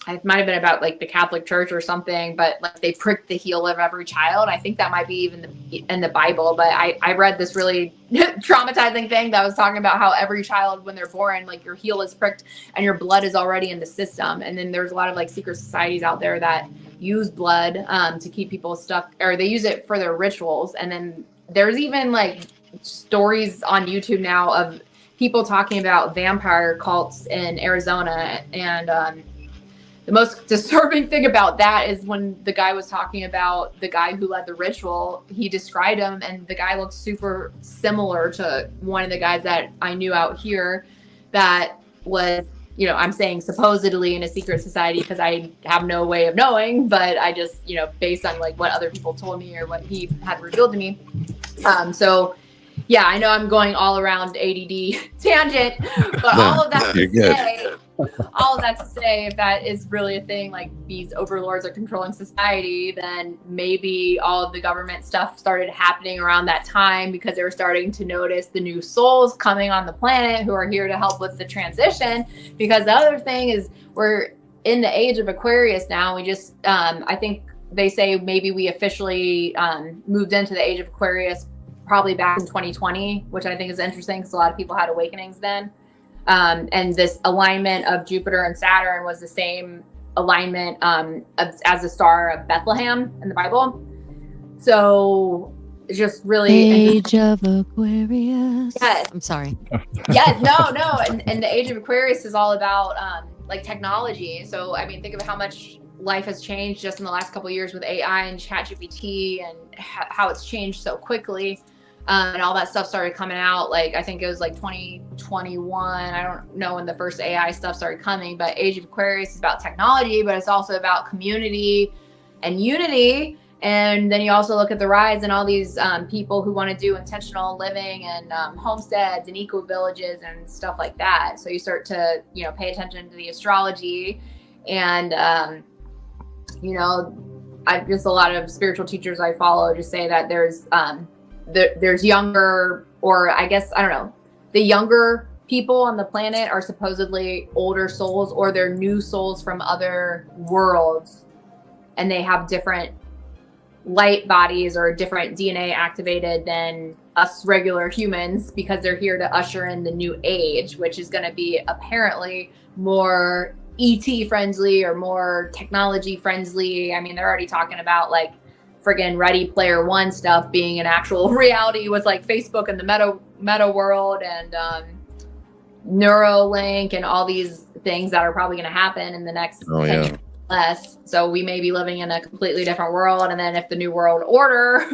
it might have been about like the Catholic Church or something, but like they pricked the heel of every child. I think that might be even in the Bible, but I read this really traumatizing thing that was talking about how every child, when they're born, like your heel is pricked and your blood is already in the system. And then there's a lot of like secret societies out there that use blood to keep people stuck, or they use it for their rituals. And then there's even like stories on YouTube now of people talking about vampire cults in Arizona. And the most disturbing thing about that is when the guy was talking about the guy who led the ritual, he described him, and the guy looked super similar to one of the guys that I knew out here that was, I'm saying supposedly in a secret society because I have no way of knowing, but I just, based on like what other people told me or what he had revealed to me. So yeah, I know I'm going all around ADD tangent, but all of that to say, if that is really a thing, like these overlords are controlling society, then maybe all of the government stuff started happening around that time because they were starting to notice the new souls coming on the planet who are here to help with the transition. Because the other thing is we're in the age of Aquarius now. We just, I think they say maybe we officially moved into the age of Aquarius probably back in 2020, which I think is interesting because a lot of people had awakenings then. And this alignment of Jupiter and Saturn was the same alignment as the star of Bethlehem in the Bible. So it's just really Age of Aquarius. Yes. I'm sorry. Yes, no. And the age of Aquarius is all about like technology. So I mean, think of how much life has changed just in the last couple of years with AI and ChatGPT and how it's changed so quickly. And all that stuff started coming out, like, I think it was like 2021. I don't know when the first AI stuff started coming, but Age of Aquarius is about technology, but it's also about community and unity. And then you also look at the rise and all these people who want to do intentional living and homesteads and eco villages and stuff like that. So you start to, pay attention to the astrology And you know, I just a lot of spiritual teachers I follow just say that there's younger, or I guess I don't know, the younger people on the planet are supposedly older souls, or they're new souls from other worlds, and they have different light bodies or different DNA activated than us regular humans, because they're here to usher in the new age, which is going to be apparently more ET friendly or more technology friendly. I mean, they're already talking about like friggin' Ready Player One stuff being an actual reality with like Facebook and the meta world, and Neuralink and all these things that are probably going to happen in the next 10 years less. So we may be living in a completely different world. And then if the New World Order,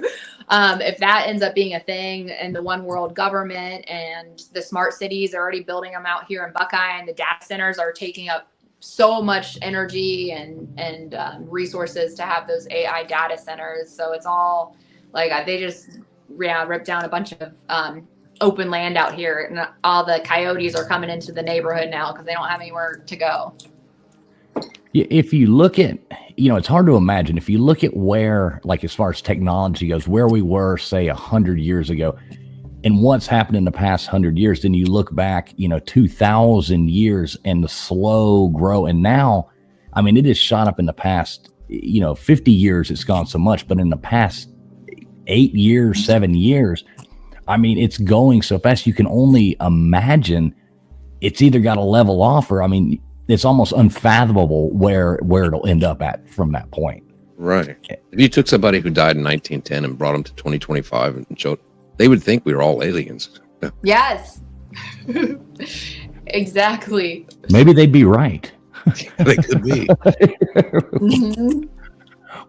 if that ends up being a thing, and the one world government and the smart cities are already building them out here in Buckeye, and the data centers are taking up so much energy and resources to have those AI data centers. So it's all like they just ripped down a bunch of open land out here, and all the coyotes are coming into the neighborhood now because they don't have anywhere to go. If you look at, it's hard to imagine. If you look at where, like, as far as technology goes, where we were, say, 100 years ago, and what's happened in the past 100 years, then you look back, 2,000 years and the slow grow. And now, I mean, it has shot up in the past, 50 years, it's gone so much, but in the past 8 years, 7 years, I mean, it's going so fast. You can only imagine it's either got to level off, or, I mean, it's almost unfathomable where it'll end up at from that point. Right. If you took somebody who died in 1910 and brought them to 2025 and showed, they would think we were all aliens. Yes. Exactly. Maybe they'd be right. They could be. Mm-hmm.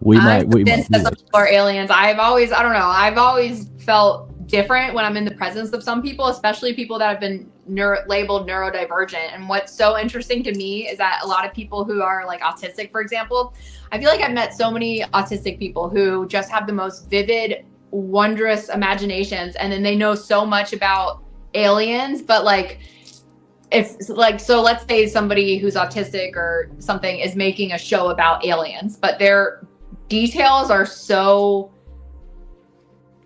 We I'm might. convinced that some people are aliens. I've always felt different when I'm in the presence of some people, especially people that have been labeled neurodivergent. And what's so interesting to me is that a lot of people who are like autistic, for example, I feel like I've met so many autistic people who just have the most vivid, wondrous imaginations, and then they know so much about aliens, but like, so let's say somebody who's autistic or something is making a show about aliens, but their details are so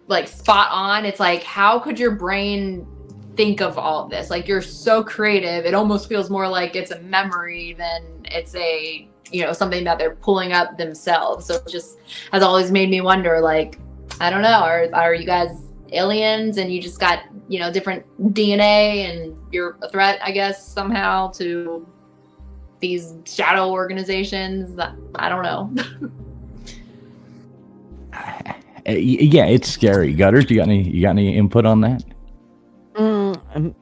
like spot on. It's like, how could your brain think of all of this? Like, you're so creative. It almost feels more like it's a memory than it's a, something that they're pulling up themselves. So it just has always made me wonder, like, I don't know, are you guys aliens and you just got, different DNA and you're a threat, I guess, somehow to these shadow organizations? I don't know. Yeah, it's scary. Gutters, you got any input on that?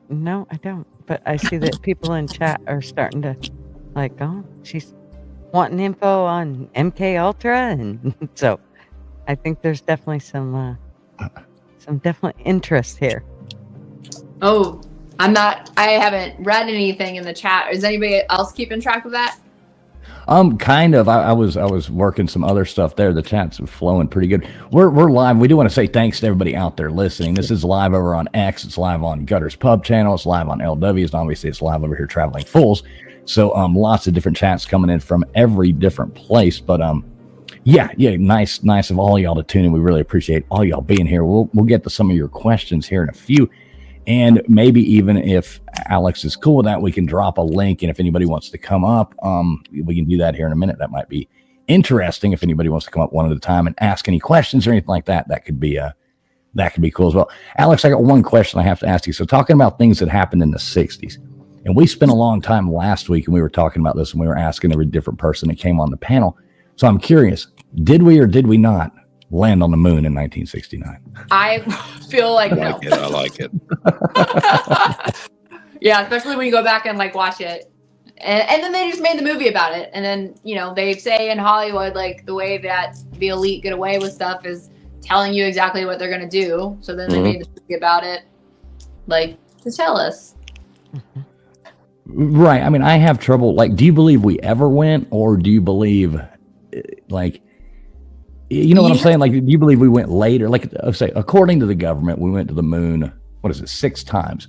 No, I don't. But I see that people in chat are starting to like, oh, she's wanting info on MK Ultra, and so I think there's definitely some definite interest here. Oh, I haven't read anything in the chat. Is anybody else keeping track of that? Kind of. I was working some other stuff there. The chat's flowing pretty good. We're live. We do want to say thanks to everybody out there listening. This is live over on X. It's live on Gutters Pub channel. It's live on LWs. And obviously, it's live over here, Traveling Fools. So lots of different chats coming in from every different place. But yeah, nice of all y'all to tune in. We really appreciate all y'all being here. We'll get to some of your questions here in a few. And maybe even if Alex is cool with that, we can drop a link. And if anybody wants to come up, we can do that here in a minute. That might be interesting. If anybody wants to come up one at a time and ask any questions or anything like that, that could be cool as well. Alex, I got one question I have to ask you. So talking about things that happened in the 60s, and we spent a long time last week and we were talking about this and we were asking every different person that came on the panel. So I'm curious, did we or did we not land on the moon in 1969? I feel like no. I like it. Yeah, especially when you go back and like watch it, and then they just made the movie about it. And then they say in Hollywood, like, the way that the elite get away with stuff is telling you exactly what they're gonna do. So then they made the movie about it, like, to tell us. Right. I mean, I have trouble. Like, do you believe we ever went, or do you believe, like, what I'm saying? Like, do you believe we went later? Like, say, according to the government, we went to the moon, 6 times,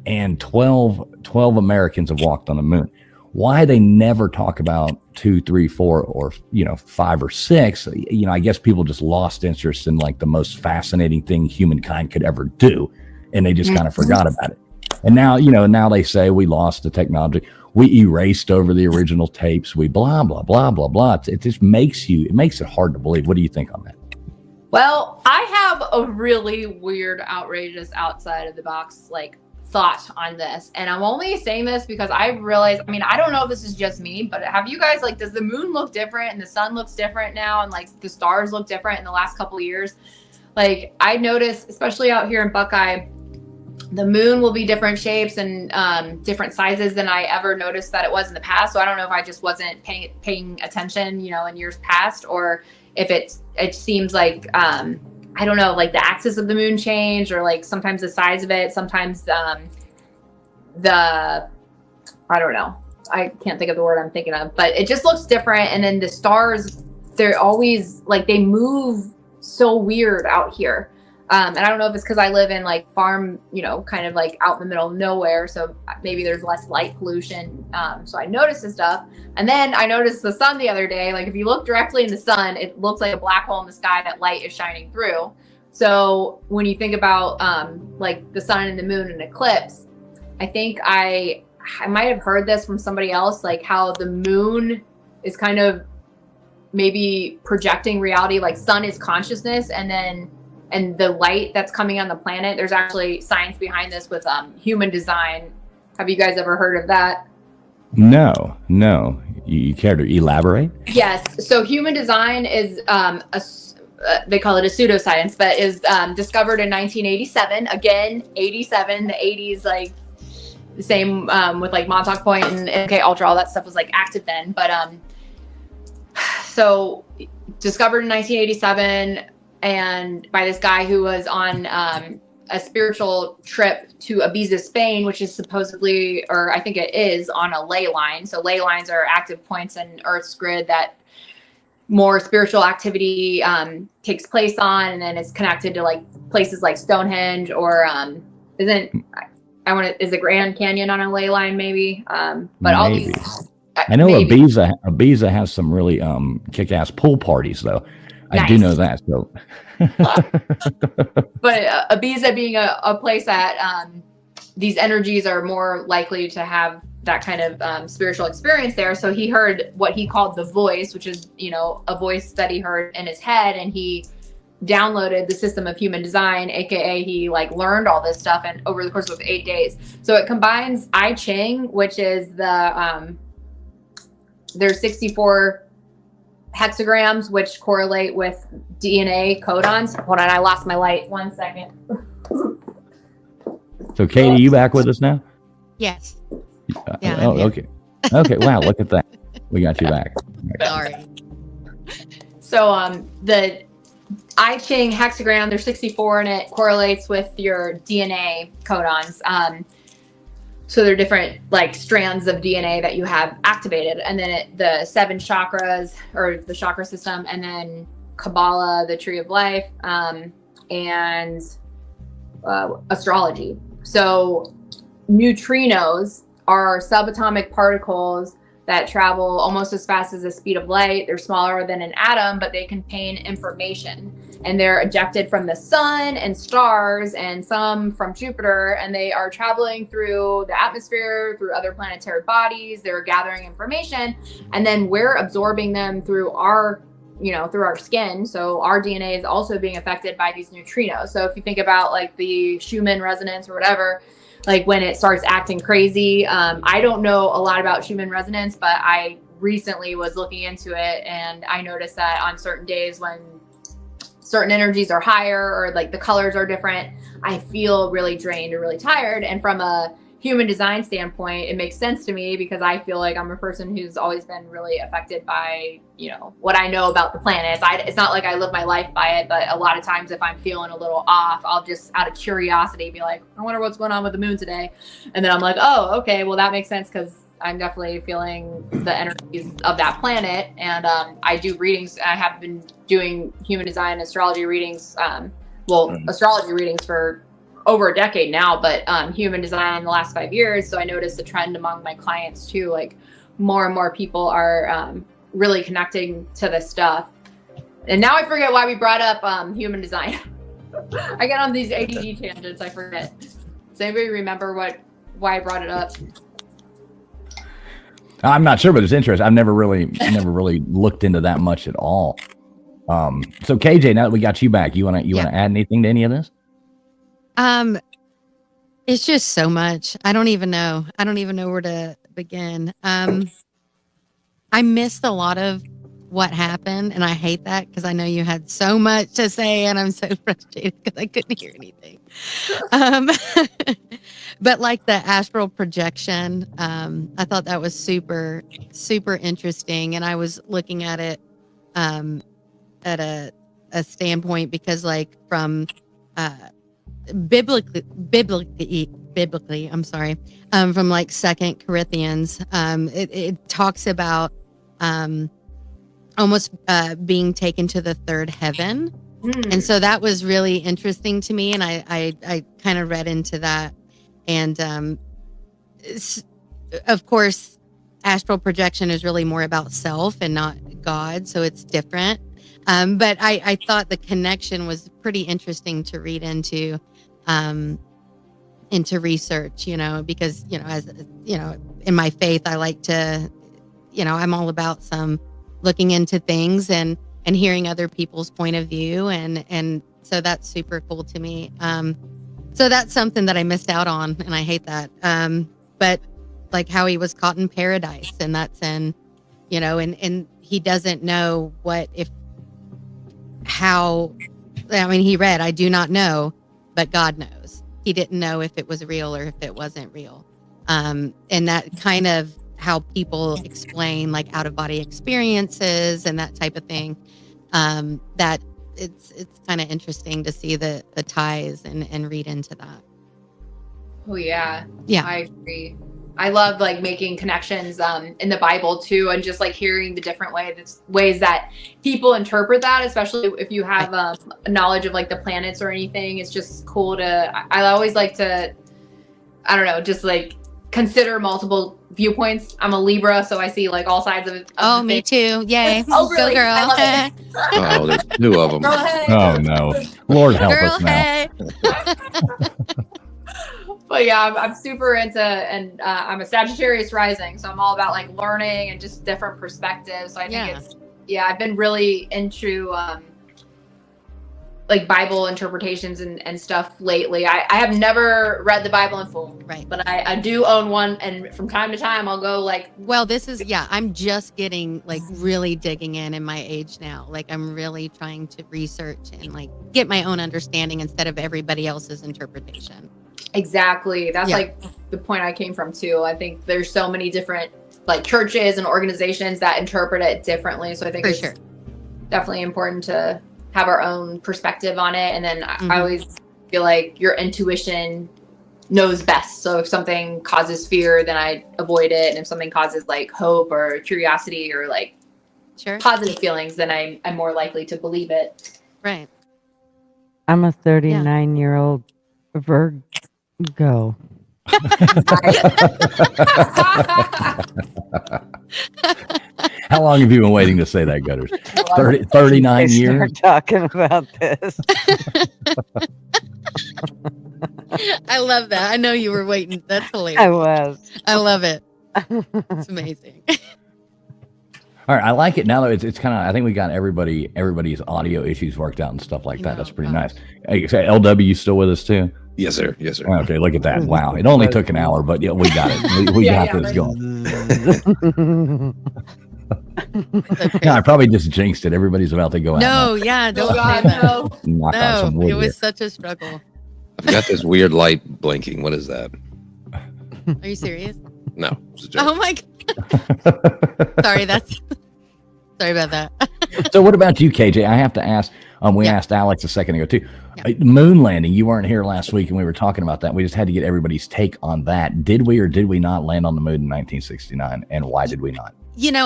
and 12 Americans have walked on the moon. why they never talk about 2, 3, 4, or 5 or 6. I guess people just lost interest in like the most fascinating thing humankind could ever do, and they just kind of forgot about it. And now, now they say we lost the technology, we erased over the original tapes, we blah blah blah blah blah. It just makes it hard to believe. What do you think on that? Well, I have a really weird, outrageous, outside of the box thought on this, and I'm only saying this because I realize, I don't know if this is just me, but have you guys does the moon look different and the sun looks different now, and the stars look different in the last couple of years? I noticed, especially out here in Buckeye, the moon will be different shapes and different sizes than I ever noticed that it was in the past. So I don't know if I just wasn't paying attention, in years past, or if it seems like I don't know, the axis of the moon changed, or sometimes the size of it, sometimes I don't know. I can't think of the word I'm thinking of, but it just looks different. And then the stars, they're always they move so weird out here. And I don't know if it's because I live in farm, kind of out in the middle of nowhere. So maybe there's less light pollution. So I noticed this stuff. And then I noticed the sun the other day. If you look directly in the sun, it looks like a black hole in the sky that light is shining through. So when you think about the sun and the moon and eclipse, I think I might have heard this from somebody else, how the moon is kind of maybe projecting reality, sun is consciousness, and the light that's coming on the planet, there's actually science behind this with human design. Have you guys ever heard of that? No. You care to elaborate? Yes. So human design is they call it a pseudoscience, but is discovered in 1987. Again, 87, the 80s, the same with Montauk Point and MK Ultra, all that stuff was active then. But so discovered in 1987. And by this guy who was on a spiritual trip to Ibiza, Spain, which is supposedly, or I think it is, on a ley line. So ley lines are active points in Earth's grid that more spiritual activity takes place on, and then it's connected to places like Stonehenge, or is the Grand Canyon on a ley line maybe? But maybe. All these. I know Ibiza has some really kick-ass pool parties though. Nice. I do know that. So, but Ibiza being a place that these energies are more likely to have that kind of spiritual experience there. So he heard what he called the voice, which is a voice that he heard in his head, and he downloaded the system of human design, aka he learned all this stuff and over the course of 8 days. So it combines I Ching, which is there's 64 hexagrams, which correlate with DNA codons. Hold on, I lost my light. 1 second. So, Katie, you back with us now? Yes. Yeah. Okay. Okay. Wow. Look at that. We got you back. Sorry. So, the I Ching hexagram, there's 64 in it, correlates with your DNA codons. So there are different strands of DNA that you have activated, and then the 7 chakras, or the chakra system, and then Kabbalah, the tree of life, and astrology. So neutrinos are subatomic particles that travel almost as fast as the speed of light. They're smaller than an atom, but they contain information. And they're ejected from the sun and stars, and some from Jupiter, and they are traveling through the atmosphere, through other planetary bodies. They're gathering information, and then we're absorbing them through our skin. So our DNA is also being affected by these neutrinos. So if you think about the Schumann resonance or whatever, when it starts acting crazy, I don't know a lot about Schumann resonance, but I recently was looking into it, and I noticed that on certain days when certain energies are higher, or the colors are different, I feel really drained or really tired. And from a human design standpoint, it makes sense to me, because I feel like I'm a person who's always been really affected by, what I know about the planets. It's not like I live my life by it, but a lot of times if I'm feeling a little off, I'll just out of curiosity be like, I wonder what's going on with the moon today. And then I'm like, oh, okay, well that makes sense, because I'm definitely feeling the energies of that planet. And I do readings. I have been doing human design and astrology readings, astrology readings for over a decade now, but human design in the last 5 years. So I noticed a trend among my clients too, more and more people are really connecting to this stuff. And now I forget why we brought up human design. I get on these ADD tangents, I forget. Does anybody remember why I brought it up? I'm not sure, but it's interesting. I've never really looked into that much at all. So KJ, now that we got you back, you wanna add anything to any of this? It's just so much. I don't even know where to begin. I missed a lot of what happened, and I hate that because I know you had so much to say, and I'm so frustrated because I couldn't hear anything. But like the astral projection, I thought that was super, super interesting, and I was looking at it at a standpoint because, like, from biblically, I'm sorry, from like 2 Corinthians, it talks about almost being taken to the third heaven. And so that was really interesting to me, and I kind of read into that. And of course, astral projection is really more about self and not God, so it's different. But I thought the connection was pretty interesting to read into research, because, as in my faith, I like to, I'm all about some looking into things and hearing other people's point of view. And so that's super cool to me. So that's something that I missed out on, and I hate that. But like how he was caught in paradise, and that's in, and he doesn't know he read, I do not know, but God knows. He didn't know if it was real or if it wasn't real. And that kind of how people explain like out of body experiences and that type of thing. That it's kind of interesting to see the ties and read into that. Oh yeah. Yeah. I agree. I love like making connections in the Bible too, and just like hearing the different ways that people interpret that, especially if you have knowledge of like the planets or anything. It's just cool I always like to, I don't know, just like consider multiple viewpoints. I'm a Libra, so I see like all sides of it. Oh, me too. Yay. Oh, really? Go girl. I love it. Oh, there's two of them. Girl, hey. Oh no, Lord help Girl, us now. hey. But yeah, I'm super into, and I'm a Sagittarius rising, so I'm all about like learning and just different perspectives. So I think I've been really into like Bible interpretations and stuff lately. I have never read the Bible in full, Right? But I do own one, and from time to time I'll go like. Well, this is I'm just getting like really digging in my age now. Like I'm really trying to research and like get my own understanding instead of everybody else's interpretation. Exactly. That's like the point I came from too. I think there's so many different like churches and organizations that interpret it differently. So I think it's definitely important to have our own perspective on it. And then I always feel like your intuition knows best. So if something causes fear, then I avoid it. And if something causes like hope or curiosity or like positive feelings, then I'm more likely to believe it. Right. I'm a 39-year-old Virgo. How long have you been waiting to say that, Gutters? 39 years? Start talking about this. I love that. I know you were waiting. That's hilarious. I was. I love it. It's amazing. All right, I like it now that it's kind of. I think we got everybody's audio issues worked out and stuff like that. That's pretty nice. Hey, so LW, you still with us too? Yes, sir. Yes, sir. Okay, look at that. Wow, it only took an hour, but yeah, we got it. We got this going. Yeah, I probably just jinxed it. Everybody's about to go out. No, don't say that. Knock on some wood it was here. such a struggle. I've got this weird light blinking. What is that? Are you serious? No. It's a joke. Oh my God. Sorry about that. So what about you, KJ? I have to ask. We asked Alex a second ago too. Moon landing. You weren't here last week, and we were talking about that. We just had to get everybody's take on that. Did we or did we not land on the moon in 1969, and why did we not?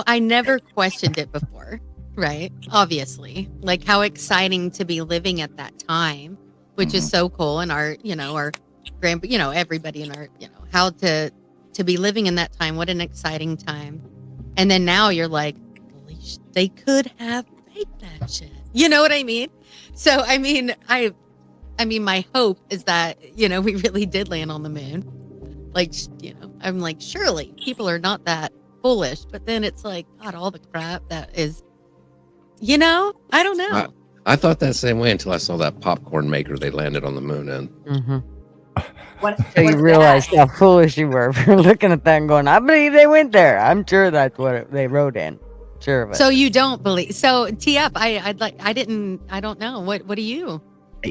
I never questioned it before, right? Obviously, like how exciting to be living at that time, which is so cool. And our grand, everybody in our, how to be living in that time. What an exciting time. And then now you're like, holy they could have faked that shit. You know what I mean? So I mean, my hope is that, we really did land on the moon. Like, I'm like, surely people are not that foolish. But then it's like, God, all the crap that is, I don't know. I thought that same way until I saw that popcorn maker they landed on the moon in. Mm-hmm. What, So you what's realized that? how foolish you were for looking at that and going, I believe they went there. I'm sure that's what they wrote in. Sure of it. So you don't believe? So TF, I don't know. What do you?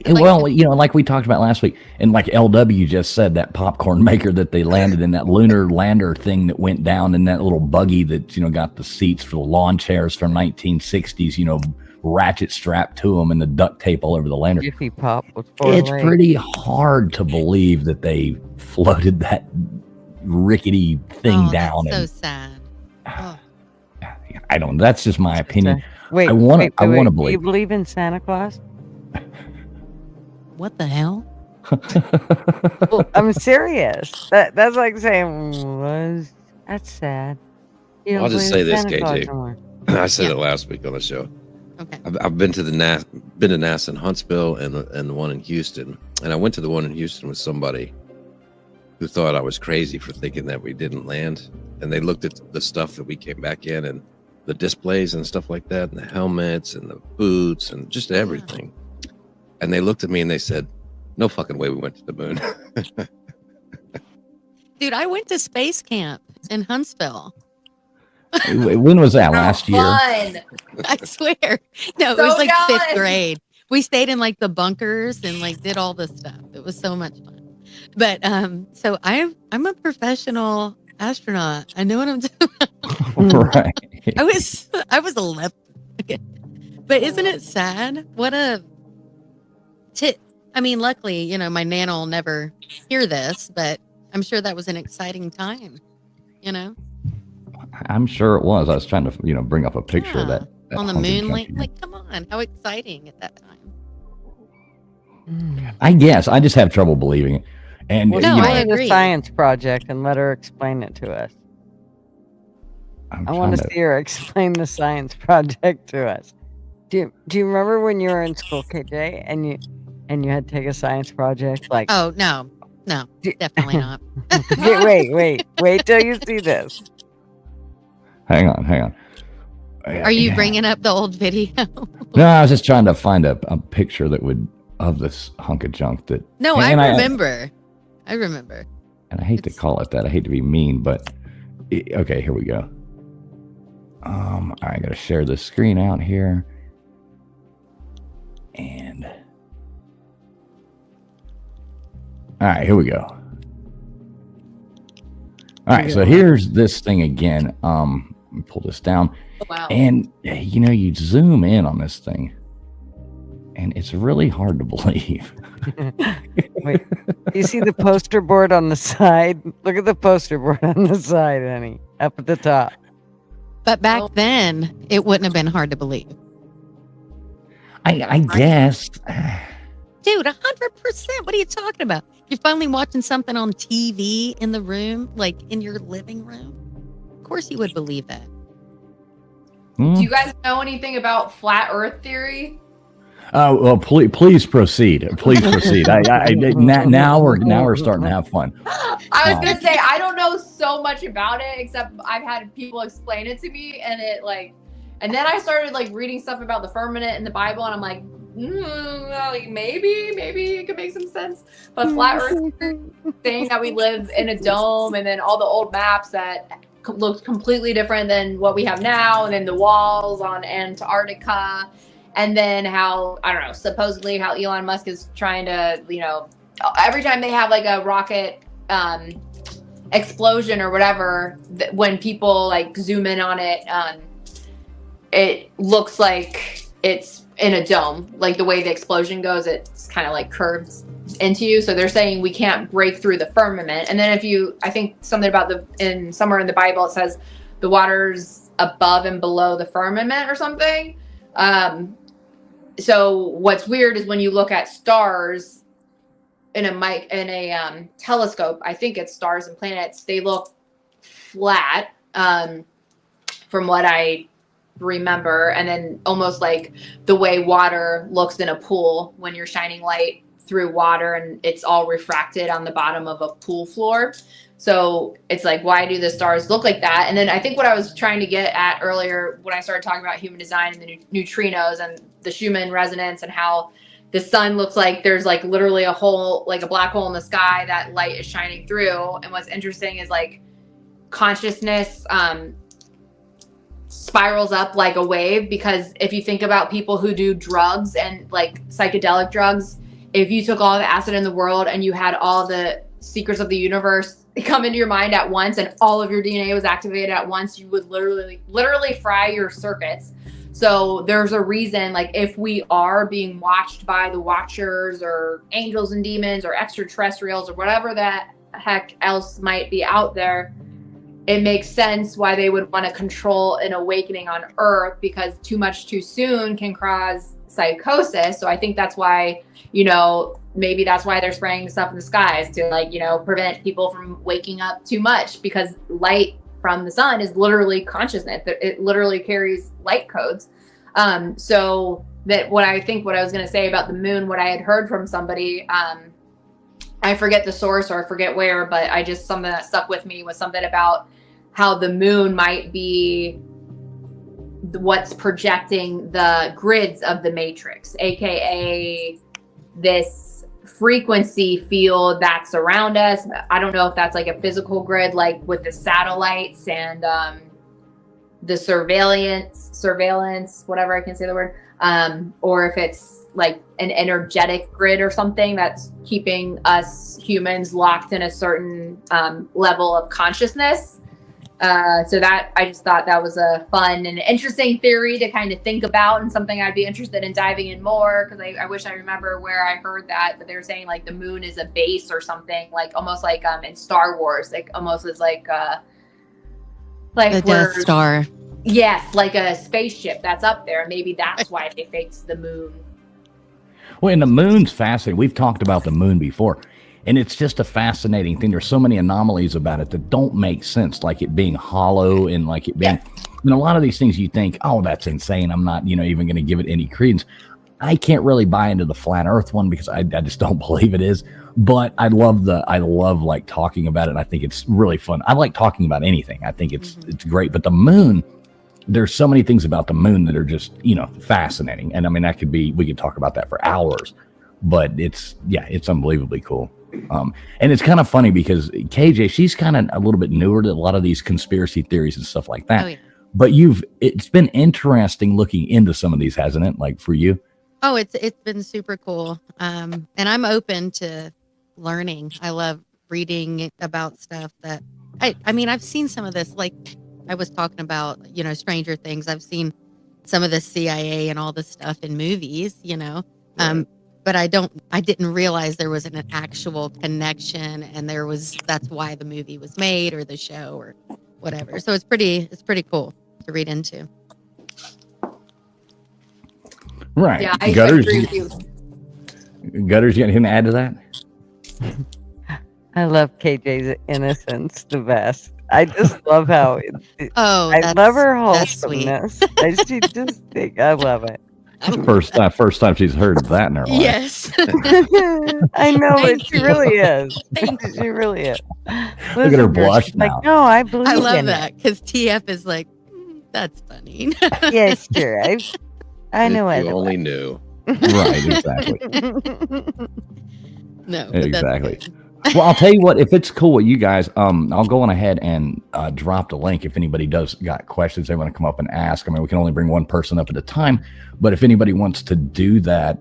Well, like we talked about last week, and like LW just said, that popcorn maker that they landed in, that lunar lander thing that went down in that little buggy that, got the seats for the lawn chairs from 1960s, ratchet strapped to them and the duct tape all over the lander. Jiffy Pop was It's pretty hard to believe that they floated that rickety thing down. That's so sad. Oh. I don't. That's just my opinion. Wait, I want to Do believe. you believe in Santa Claus? What the hell? Well, I'm serious. That's like saying, that's sad. You I'll don't just believe say in this, Santa Claus KJ. anymore. I said it last week on the show. Okay. I've been to NASA in Huntsville and the one in Houston, and I went to the one in Houston with somebody who thought I was crazy for thinking that we didn't land, and they looked at the stuff that we came back in and the displays and stuff like that, and the helmets and the boots and just everything, and they looked at me and they said, "No fucking way we went to the moon." Dude, I went to space camp in Huntsville. When was that? Last year? Fun. I swear. No, it So was like jealous. 5th grade. We stayed in like the bunkers and like did all this stuff. It was so much fun. But so I'm a professional astronaut. I know what I'm doing. Right. I was 11. Okay. But isn't it sad? What a I mean, luckily, my nana will never hear this, but I'm sure that was an exciting time, I'm sure it was. I was trying to, bring up a picture of that on the hunky moon. chunky Like, come on, how exciting at that time. I guess I just have trouble believing it. And Well, No, you I wanted agree. a science project and let her explain it to us. I want to see her explain the science project to us. Do you remember when you were in school, KJ, and you had to take a science project? Like, Oh no, definitely not. wait till you see this. Hang on. Are you bringing up the old video? No, I was just trying to find a picture of this hunk of junk that. No, and I remember. And I hate to call it that. I hate to be mean, but okay, here we go. I got to share the screen out here, and all right, here we go. All right, so here's this thing again. Let me pull this down. Wow. And you zoom in on this thing, and it's really hard to believe. Wait, you see the poster board on the side? Look at the poster board on the side, honey, up at the top. But back then, it wouldn't have been hard to believe. I guess. Dude, 100%. What are you talking about? You're finally watching something on TV in the room, like in your living room. Of course you would believe that. Do you guys know anything about flat Earth theory? Well, please proceed. Please proceed. Now we're starting to have fun. I was gonna say I don't know so much about it, except I've had people explain it to me, and and then I started reading stuff about the firmament in the Bible, and I'm like, maybe it could make some sense. But flat Earth saying that we live in a dome, and then all the old maps that looked completely different than what we have now, and then the walls on Antarctica. And then how, I don't know, supposedly how Elon Musk is trying to, every time they have a rocket explosion or whatever, when people zoom in on it, it looks like it's in a dome. Like the way the explosion goes, it's kind of curves into you. So they're saying we can't break through the firmament. And then I think something about somewhere in the Bible, it says the water's above and below the firmament or something. So what's weird is when you look at stars in a telescope, I think it's stars and planets, they look flat. from what I remember. And then almost like the way water looks in a pool when you're shining light through water and it's all refracted on the bottom of a pool floor. So it's like, why do the stars look like that? And then I think what I was trying to get at earlier when I started talking about human design and the neutrinos and the Schumann resonance and how the sun looks like there's like literally a hole, like a black hole in the sky that light is shining through. And what's interesting is like consciousness spirals up like a wave, because if you think about people who do drugs and like psychedelic drugs, if you took all the acid in the world and you had all the secrets of the universe come into your mind at once and all of your DNA was activated at once, you would literally fry your circuits. So there's a reason, like if we are being watched by the watchers or angels and demons or extraterrestrials or whatever that heck else might be out there, it makes sense why they would want to control an awakening on Earth, because too much too soon can cause psychosis. So I think that's why, maybe that's why they're spraying stuff in the skies to like, prevent people from waking up too much, because light from the sun is literally consciousness. It literally carries light codes. So that what I was going to say about the moon, what I had heard from somebody, I forget the source or I forget where, but something that stuck with me was something about how the moon might be what's projecting the grids of the matrix, aka this frequency field that's around us. I don't know if that's like a physical grid, like with the satellites and the surveillance, whatever I can say the word, or if it's like an energetic grid or something that's keeping us humans locked in a certain level of consciousness. So that I just thought that was a fun and interesting theory to kind of think about, and something I'd be interested in diving in more, because I wish I remember where I heard that, but they were saying like the moon is a base or something, like almost like in Star Wars, like almost as like the Death Star. Yes, like a spaceship that's up there. Maybe that's why they faked the moon. Well, and the moon's fascinating. We've talked about the moon before, and it's just a fascinating thing. There's so many anomalies about it that don't make sense, like it being hollow and like it being, a lot of these things you think, oh, that's insane. I'm not, even going to give it any credence. I can't really buy into the flat earth one because I just don't believe it is, but I love like talking about it. And I think it's really fun. I like talking about anything. I think it's great, but the moon, there's so many things about the moon that are just, fascinating. And I mean, we could talk about that for hours, but it's unbelievably cool. And it's kind of funny because KJ, she's kind of a little bit newer to a lot of these conspiracy theories and stuff like that. Oh, yeah. But it's been interesting looking into some of these, hasn't it? Like for you? Oh, it's been super cool. And I'm open to learning. I love reading about stuff that I've seen some of this, like I was talking about, Stranger Things. I've seen some of the CIA and all this stuff in movies, right. But I didn't realize there was an actual connection, and that's why the movie was made or the show or whatever. So it's pretty cool to read into. Right. Yeah, I Gutters, agree with you. Gutters, you got anything to add to that? I love KJ's innocence the best. I just love how I love her wholesomeness. I love it. First time she's heard that in her life. Yes. I know, but she really is. She really is. Look at her blush now. Like, no, I believe I love in that, because TF is like, that's funny. Yes, sure. I know it. You only knew. Right, exactly. No, exactly. Well, I'll tell you what, if it's cool with you guys, I'll go on ahead and drop the link if anybody does got questions they want to come up and ask. I mean, we can only bring one person up at a time, but if anybody wants to do that,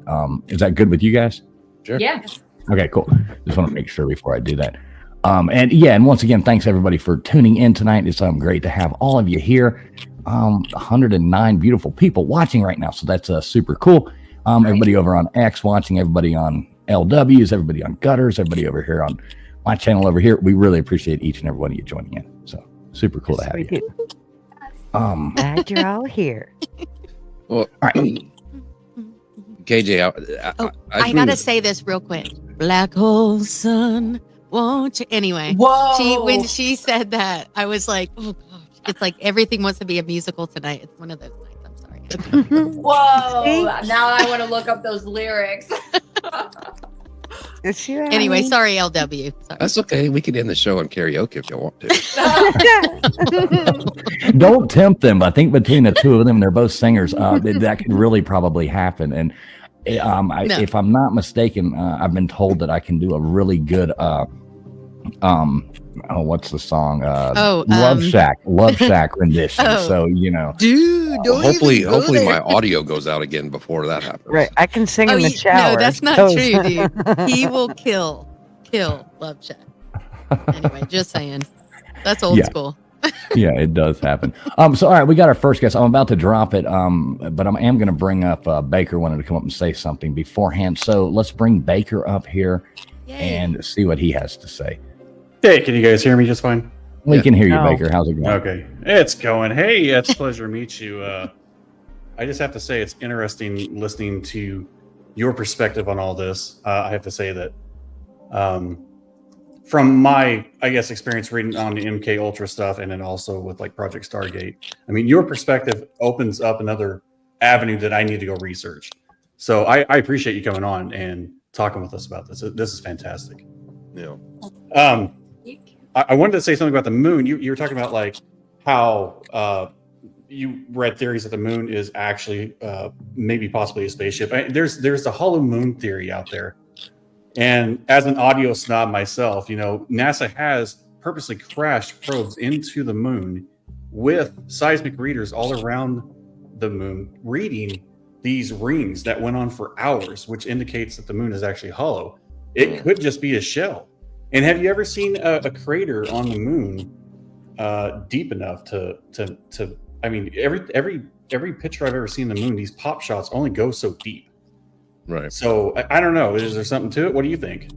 is that good with you guys? Sure. Yeah. Okay, cool. Just want to make sure before I do that. And once again, thanks everybody for tuning in tonight. It's great to have all of you here. 109 beautiful people watching right now, so that's super cool. Everybody over on X watching, everybody on LWs, everybody on Gutters, everybody over here on my channel over here. We really appreciate each and every one of you joining in. So super cool to have you. Glad you're all here. Well, all right. KJ, I gotta say this real quick. Black hole sun, won't you? Anyway, Whoa. when she said that, I was like, oh gosh. It's like everything wants to be a musical tonight. It's one of those nights. I'm sorry. Whoa! Now I want to look up those lyrics. See what I Anyway, mean? sorry, LW. Sorry. That's okay. We can end the show on karaoke if you want to. Don't tempt them. I think between the two of them, they're both singers. That could really probably happen. And No. if I'm not mistaken, I've been told that I can do a really good what's the song? Love Shack rendition. Oh. So Dude, don't hopefully even go there. my audio goes out again before that happens. Right, I can sing in the No, shower. that's not so- true, dude. He will kill Love Shack. Anyway, just saying. That's old Yeah. school. Yeah, it does happen. So all right, we got our first guest. I'm about to drop it, but I am going to bring up Baker. Wanted to come up and say something beforehand. So let's bring Baker up here Yay. and see what he has to say. Hey, can you guys hear me just fine? We can hear you, No. Baker. How's it going? Okay, it's going. Hey, it's a pleasure to meet you. I just have to say it's interesting listening to your perspective on all this. I have to say that from my, I guess, experience reading on the MK Ultra stuff and then also with like Project Stargate, I mean, your perspective opens up another avenue that I need to go research. So I appreciate you coming on and talking with us about this. This is fantastic. Yeah. I wanted to say something about the moon. You were talking about like how you read theories that the moon is actually maybe possibly a spaceship. There's the hollow moon theory out there. And as an audio snob myself, NASA has purposely crashed probes into the moon with seismic readers all around the moon, reading these rings that went on for hours, which indicates that the moon is actually hollow. It could just be a shell. And have you ever seen a crater on the moon deep enough to I mean, every picture I've ever seen of the moon, these pop shots only go so deep. Right. So I don't know. Is there something to it? What do you think?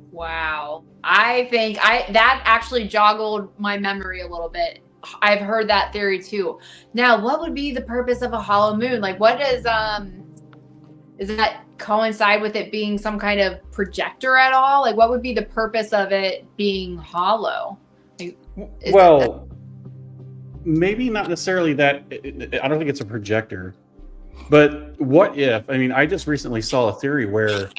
Wow. I think that actually joggled my memory a little bit. I've heard that theory too. Now, what would be the purpose of a hollow moon? Like, what does that coincide with it being some kind of projector at all? Like, what would be the purpose of it being hollow? Like, maybe not necessarily that. I don't think it's a projector. But what if, I mean, I just recently saw a theory where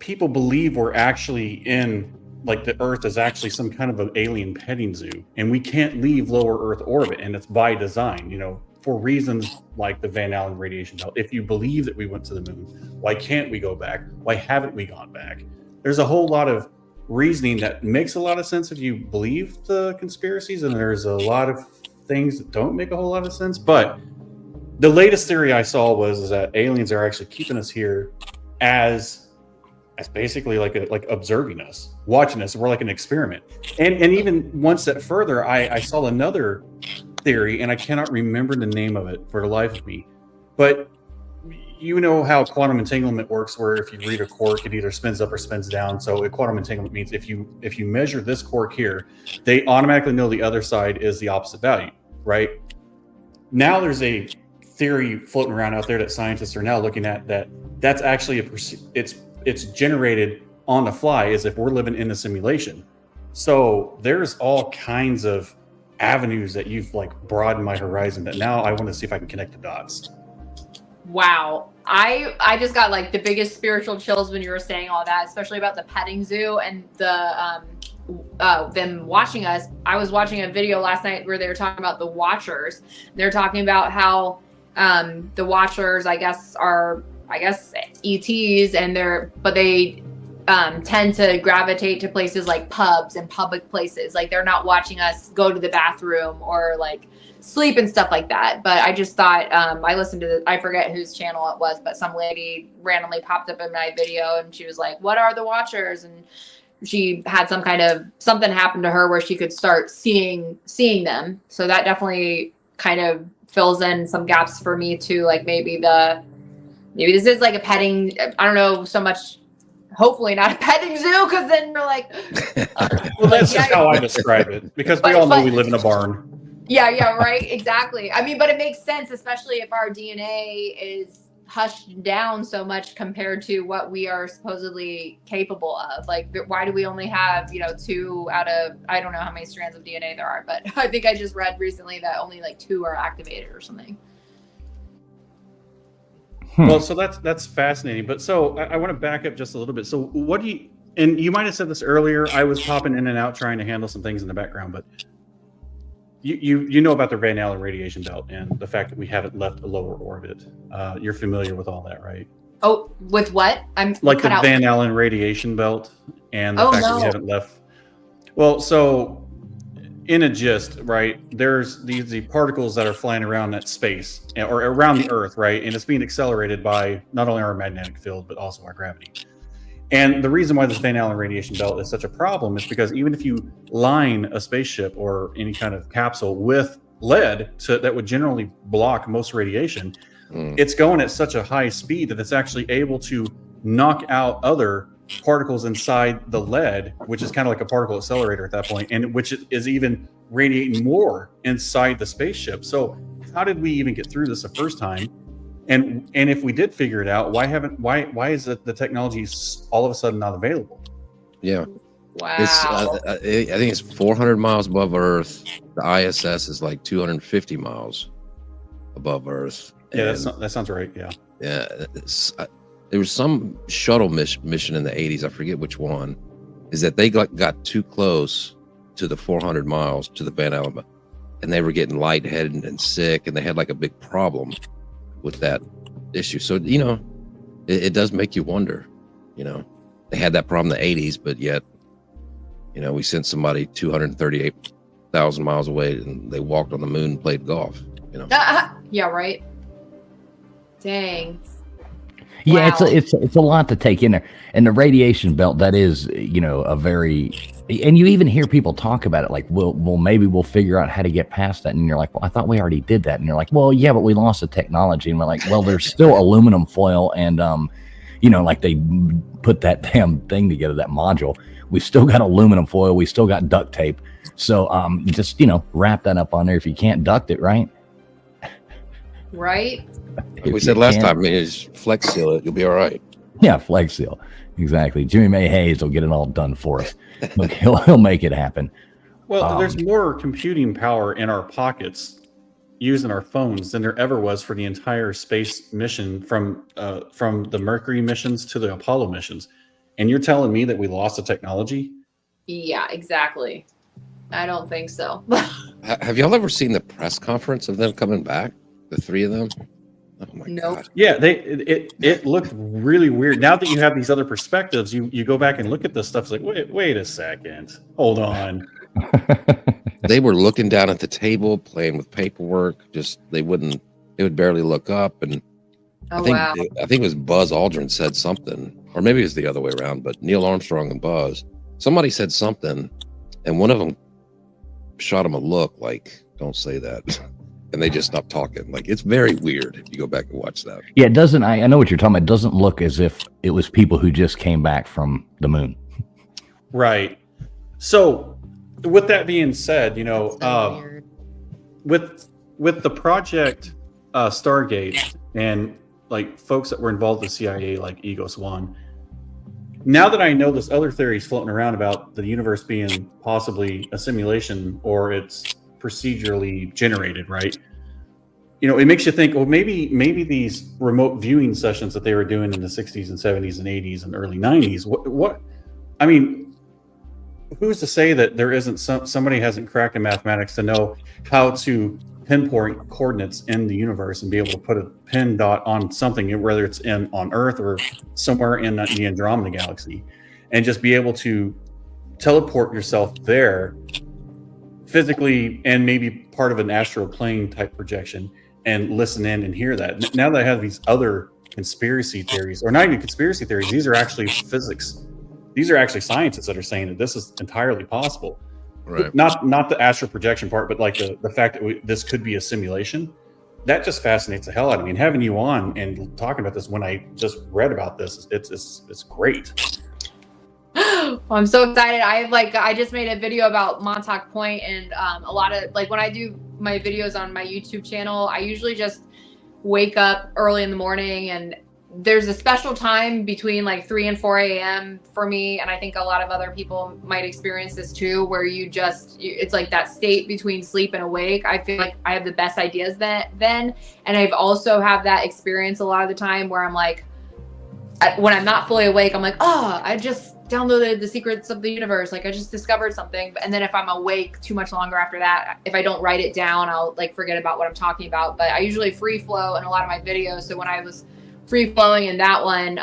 people believe we're actually in, like the Earth is actually some kind of an alien petting zoo, and we can't leave lower Earth orbit, and it's by design, for reasons like the Van Allen radiation belt. If you believe that we went to the moon, why can't we go back? Why haven't we gone back? There's a whole lot of reasoning that makes a lot of sense if you believe the conspiracies, and there's a lot of things that don't make a whole lot of sense. But the latest theory I saw was that aliens are actually keeping us here as basically like observing us, watching us. We're like an experiment. And even one step further, I saw another theory, and I cannot remember the name of it for the life of me. But you know how quantum entanglement works, where if you read a quark, it either spins up or spins down. So a quantum entanglement means if you measure this quark here, they automatically know the other side is the opposite value, right? Now there's a theory floating around out there that scientists are now looking at that's actually it's generated on the fly, as if we're living in a simulation. So there's all kinds of avenues that you've like broadened my horizon that now I want to see if I can connect the dots. Wow. I just got like the biggest spiritual chills when you were saying all that, especially about the petting zoo and the them watching us. I was watching a video last night where they were talking about the Watchers. They're talking about how the Watchers, I guess, are ETs, and they tend to gravitate to places like pubs and public places. Like, they're not watching us go to the bathroom or like sleep and stuff like that. But I just thought, I listened to I forget whose channel it was, but some lady randomly popped up in my video and she was like, "What are the Watchers?" And she had something happen to her where she could start seeing them. So that definitely kind of fills in some gaps for me too. Like maybe this is like a petting, I don't know so much, hopefully not a petting zoo, because then you're like, well, that's just how I describe it, because we all know we live in a barn. Yeah, right, exactly. I mean, but it makes sense, especially if our DNA is hushed down so much compared to what we are supposedly capable of. Like, why do we only have, 2 out of, I don't know how many strands of DNA there are, but I think I just read recently that only like 2 are activated or something. Well, so that's fascinating. But so I want to back up just a little bit. So what do you, and you might have said this earlier, I was popping in and out trying to handle some things in the background, but you know about the Van Allen radiation belt and the fact that we haven't left a lower orbit. You're familiar with all that, right? Oh, with what? I'm Like cut the out. Van Allen radiation belt and the fact that we haven't left. Well, so in a gist, right, there's these particles that are flying around that space or around the Earth, right? And it's being accelerated by not only our magnetic field, but also our gravity. And the reason why this Van Allen radiation belt is such a problem is because even if you line a spaceship or any kind of capsule with lead that would generally block most radiation, it's going at such a high speed that it's actually able to knock out other particles inside the lead, which is kind of like a particle accelerator at that point, and which is even radiating more inside the spaceship. So how did we even get through this the first time? And if we did figure it out, why is it the technology all of a sudden not available? Yeah. Wow. It's I think it's 400 miles above Earth. The ISS is like 250 miles above Earth. Yeah, that sounds right. Yeah. Yeah. There was some shuttle mission in the 80s. I forget which one. Is that they got too close to the 400 miles to the Van Allen, and they were getting lightheaded and sick, and they had like a big problem with that issue. So, it does make you wonder, they had that problem in the 80s, but yet, we sent somebody 238,000 miles away and they walked on the moon and played golf, Yeah, right. Dang. Yeah, Wow. it's a lot to take in there. And the radiation belt, that is, a very, and you even hear people talk about it like, well, maybe we'll figure out how to get past that. And you're like, well, I thought we already did that. And you're like, well, yeah, but we lost the technology. And we're like, well, there's still aluminum foil and, like they put that damn thing together, that module. We've still got aluminum foil. We still got duct tape. So just, wrap that up on there if you can't duct it, right? Right? Like we said last time, is flex seal it. You'll be all right. Yeah, flex seal. Exactly. Jimmy May Hayes will get it all done for us. Look, he'll make it happen. Well, there's more computing power in our pockets using our phones than there ever was for the entire space mission from the Mercury missions to the Apollo missions. And you're telling me that we lost the technology? Yeah, exactly. I don't think so. Have y'all ever seen the press conference of them coming back? The 3 of them? Oh my God. Yeah, it looked really weird. Now that you have these other perspectives, you go back and look at this stuff. It's like, wait a second, hold on. They were looking down at the table, playing with paperwork. Just they would barely look up. And I think it was Buzz Aldrin said something, or maybe it was the other way around. But Neil Armstrong and Buzz, somebody said something, and one of them shot him a look like, "Don't say that." And they just stopped talking. Like, it's very weird if you go back and watch that. Yeah, it doesn't. I know what you're talking about. It doesn't look as if it was people who just came back from the moon. Right. So, with that being said, with the project Stargate and like folks that were involved with CIA, like Ego Swan. Now that I know this other theory is floating around about the universe being possibly a simulation or it's procedurally generated, right? It makes you think, well, maybe these remote viewing sessions that they were doing in the 60s and 70s and 80s and early 90s, what I mean, who's to say that there isn't somebody hasn't cracked in mathematics to know how to pinpoint coordinates in the universe and be able to put a pin dot on something, whether it's on Earth or somewhere in the Andromeda galaxy, and just be able to teleport yourself there physically and maybe part of an astral plane type projection and listen in and hear that. Now that I have these other conspiracy theories, or not even conspiracy theories, these are actually physics. These are actually scientists that are saying that this is entirely possible. Right. Not the astral projection part, but like the fact that this could be a simulation. That just fascinates the hell out of me. And having you on and talking about this when I just read about this, it's great. Well, I'm so excited. I just made a video about Montauk Point, and a lot of, like, when I do my videos on my YouTube channel, I usually just wake up early in the morning, and there's a special time between like 3 and 4 a.m. for me. And I think a lot of other people might experience this too, where it's like that state between sleep and awake. I feel like I have the best ideas then. And I've also have that experience a lot of the time where I'm like, when I'm not fully awake, I'm like, oh, I just downloaded the secrets of the universe. Like I just discovered something. And then if I'm awake too much longer after that, if I don't write it down, I'll like forget about what I'm talking about. But I usually free flow in a lot of my videos. So when I was free flowing in that one,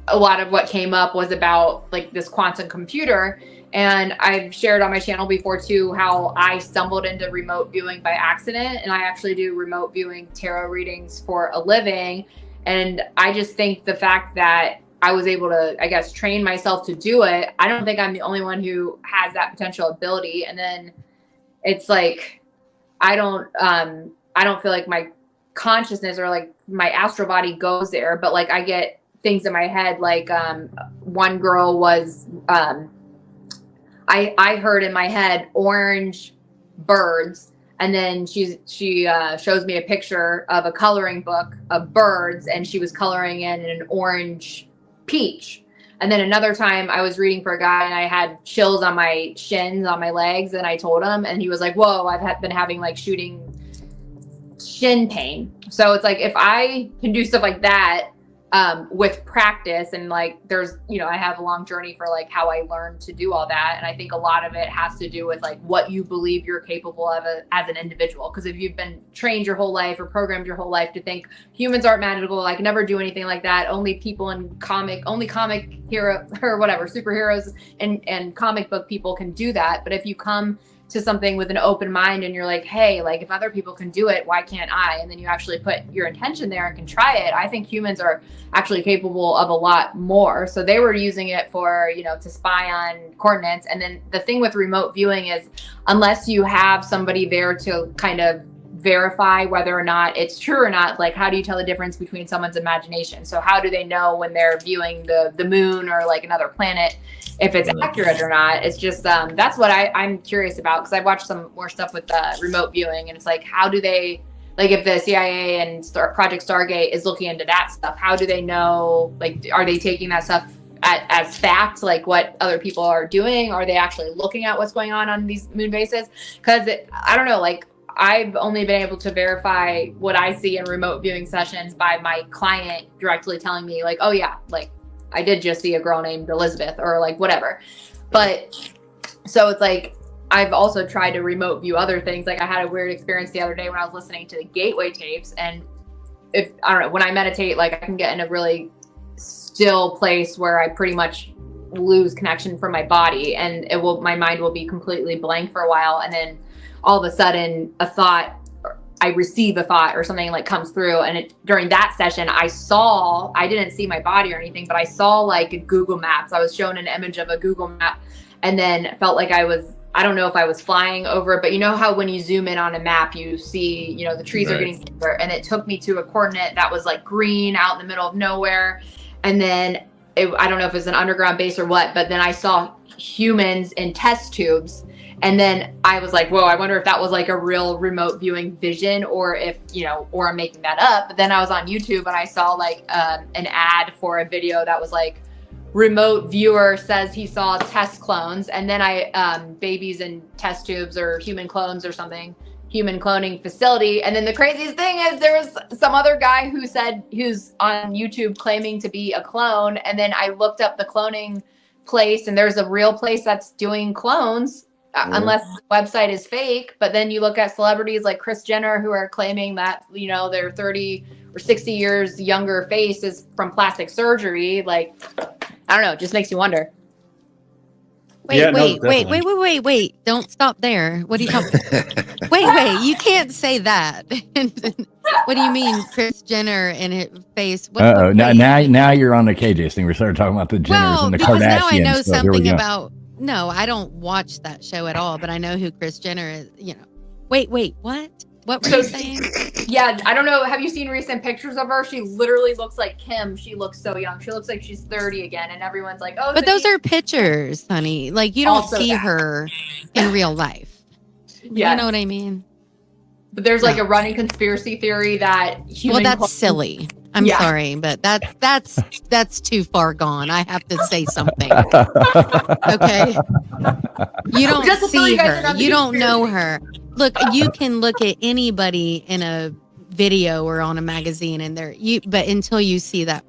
a lot of what came up was about like this quantum computer. And I've shared on my channel before too how I stumbled into remote viewing by accident. And I actually do remote viewing tarot readings for a living. And I just think the fact that I was able to, I guess, train myself to do it, I don't think I'm the only one who has that potential ability. And then it's like, I don't feel like my consciousness or like my astral body goes there, but like I get things in my head. Like one girl was, I heard in my head orange birds, and then she shows me a picture of a coloring book of birds, and she was coloring in an orange peach. And then another time I was reading for a guy and I had chills on my shins, on my legs, and I told him, and he was like, whoa, I've been having like shooting shin pain. So it's like if I can do stuff like that with practice, and like there's, I have a long journey for like how I learned to do all that. And I think a lot of it has to do with like what you believe you're capable of as an individual. Because if you've been trained your whole life or programmed your whole life to think humans aren't magical, I can never do anything like that, only people in comic hero or whatever, superheroes and comic book people can do that. But if you come to something with an open mind and you're like, hey, like if other people can do it, why can't I? And then you actually put your intention there and can try it. I think humans are actually capable of a lot more. So they were using it for, to spy on coordinates. And then the thing with remote viewing is unless you have somebody there to kind of verify whether or not it's true or not, like how do you tell the difference between someone's imagination? So how do they know when they're viewing the moon or like another planet if it's accurate or not? It's just that's what I'm curious about, because I've watched some more stuff with remote viewing, and it's like, how do they, like if the CIA and Project Stargate is looking into that stuff, how do they know, like are they taking that stuff as fact, like what other people are doing? Are they actually looking at what's going on these moon bases? Because I don't know, like I've only been able to verify what I see in remote viewing sessions by my client directly telling me like, oh yeah, like I did just see a girl named Elizabeth or like whatever. But so it's like, I've also tried to remote view other things. Like I had a weird experience the other day when I was listening to the Gateway tapes. And if, I don't know, when I meditate, like I can get in a really still place where I pretty much lose connection from my body, and my mind will be completely blank for a while. And then all of a sudden I receive a thought or something like comes through. And during that session, I didn't see my body or anything, but I saw like a Google Maps. I was shown an image of a Google map, and then felt like I don't know if I was flying over it, but you know how when you zoom in on a map, you see, the trees are getting bigger, and it took me to a coordinate that was like green out in the middle of nowhere. And then I don't know if it was an underground base or what, but then I saw humans in test tubes. And then I was like, whoa, I wonder if that was like a real remote viewing vision, or if, or I'm making that up. But then I was on YouTube and I saw like an ad for a video that was like, remote viewer says he saw test clones. And then babies in test tubes or human clones or something, human cloning facility. And then the craziest thing is there was some other guy who's on YouTube claiming to be a clone. And then I looked up the cloning place, and there's a real place that's doing clones. Unless the website is fake. But then you look at celebrities like Kris Jenner who are claiming that, their 30 or 60 years younger face is from plastic surgery. Like, I don't know, it just makes you wonder. Wait. Don't stop there. What do you talking about? Wait, you can't say that. What do you mean, Kris Jenner and his face? Now you're on the KJ thing. We started talking about the Jenners and the Kardashians. Now I know something about. No, I don't watch that show at all, but I know who Kris Jenner is. Wait, what? What were you saying? Yeah, I don't know. Have you seen recent pictures of her? She literally looks like Kim. She looks so young. She looks like she's 30 again, and everyone's like, "Oh." But those are pictures, honey. Like you don't see her in real life. Yeah, you know what I mean. But there's like a running conspiracy theory that human Well, that's clones- silly. I'm Yeah. sorry, but that's too far gone. I have to say something. Okay. You don't Just to fill see you guys in her. on the You don't know conspiracy. her. Look, you can look at anybody in a video or on a magazine and but until you see that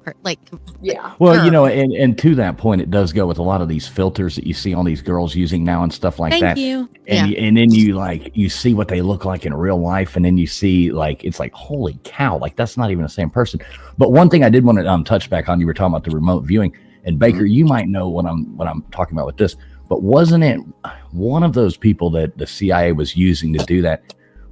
Yeah. Well, you her. know, and to that point, it does go with a lot of these filters that you see on these girls using now and stuff like Thank that. you. And Yeah. and then you see what they look like in real life, and then you see like it's like holy cow, like that's not even the same person. But one thing I did want to touch back on, you were talking about the remote viewing, and Baker, you might know what I'm talking about with this. But wasn't it one of those people that the CIA was using to do that?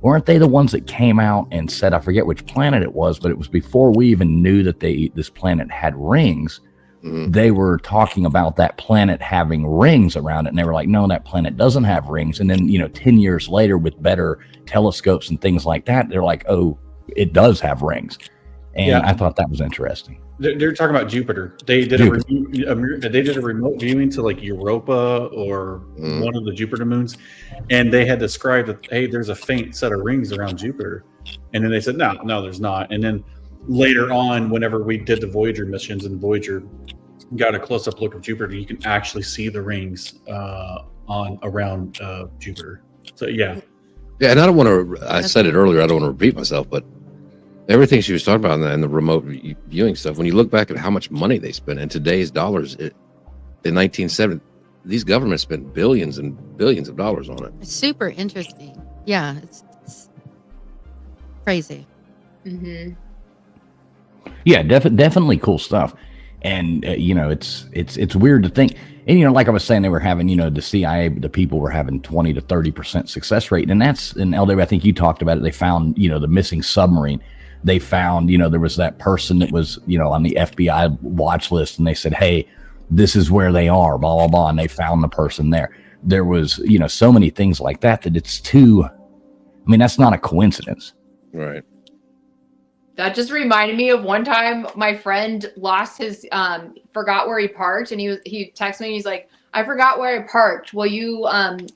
Weren't they the ones that came out and said, I forget which planet it was, but it was before we even knew that this planet had rings. They were talking about that planet having rings around it. And they were like, no, that planet doesn't have rings. And then, 10 years later with better telescopes and things like that, they're like, oh, it does have rings. And I thought that was interesting. They're talking about Jupiter. They did a remote viewing to like Europa or one of the Jupiter moons, and they had described that, hey, there's a faint set of rings around Jupiter, and then they said no, there's not. And then later on, whenever we did the Voyager missions and Voyager got a close-up look of Jupiter, you can actually see the rings around Jupiter. So yeah, and I don't want to. I said it earlier. I don't want to repeat myself, but everything she was talking about and the remote viewing stuff, when you look back at how much money they spent in today's dollars, in 1970, these governments spent billions and billions of dollars on it. It's super interesting. Yeah, it's crazy. Mm-hmm. Yeah, definitely cool stuff. And it's weird to think. And like I was saying, they were having the CIA, the people were having 20 to 30% success rate, and that's in LW. I think you talked about it. They found the missing submarine. They found there was that person that was on the FBI watch list, and they said, hey, this is where they are, blah blah blah, and they found the person there. There was so many things like that it's too. I mean, that's not a coincidence, right? That just reminded me of one time my friend lost his forgot where he parked, and he texted me and he's like, I forgot where I parked. Will you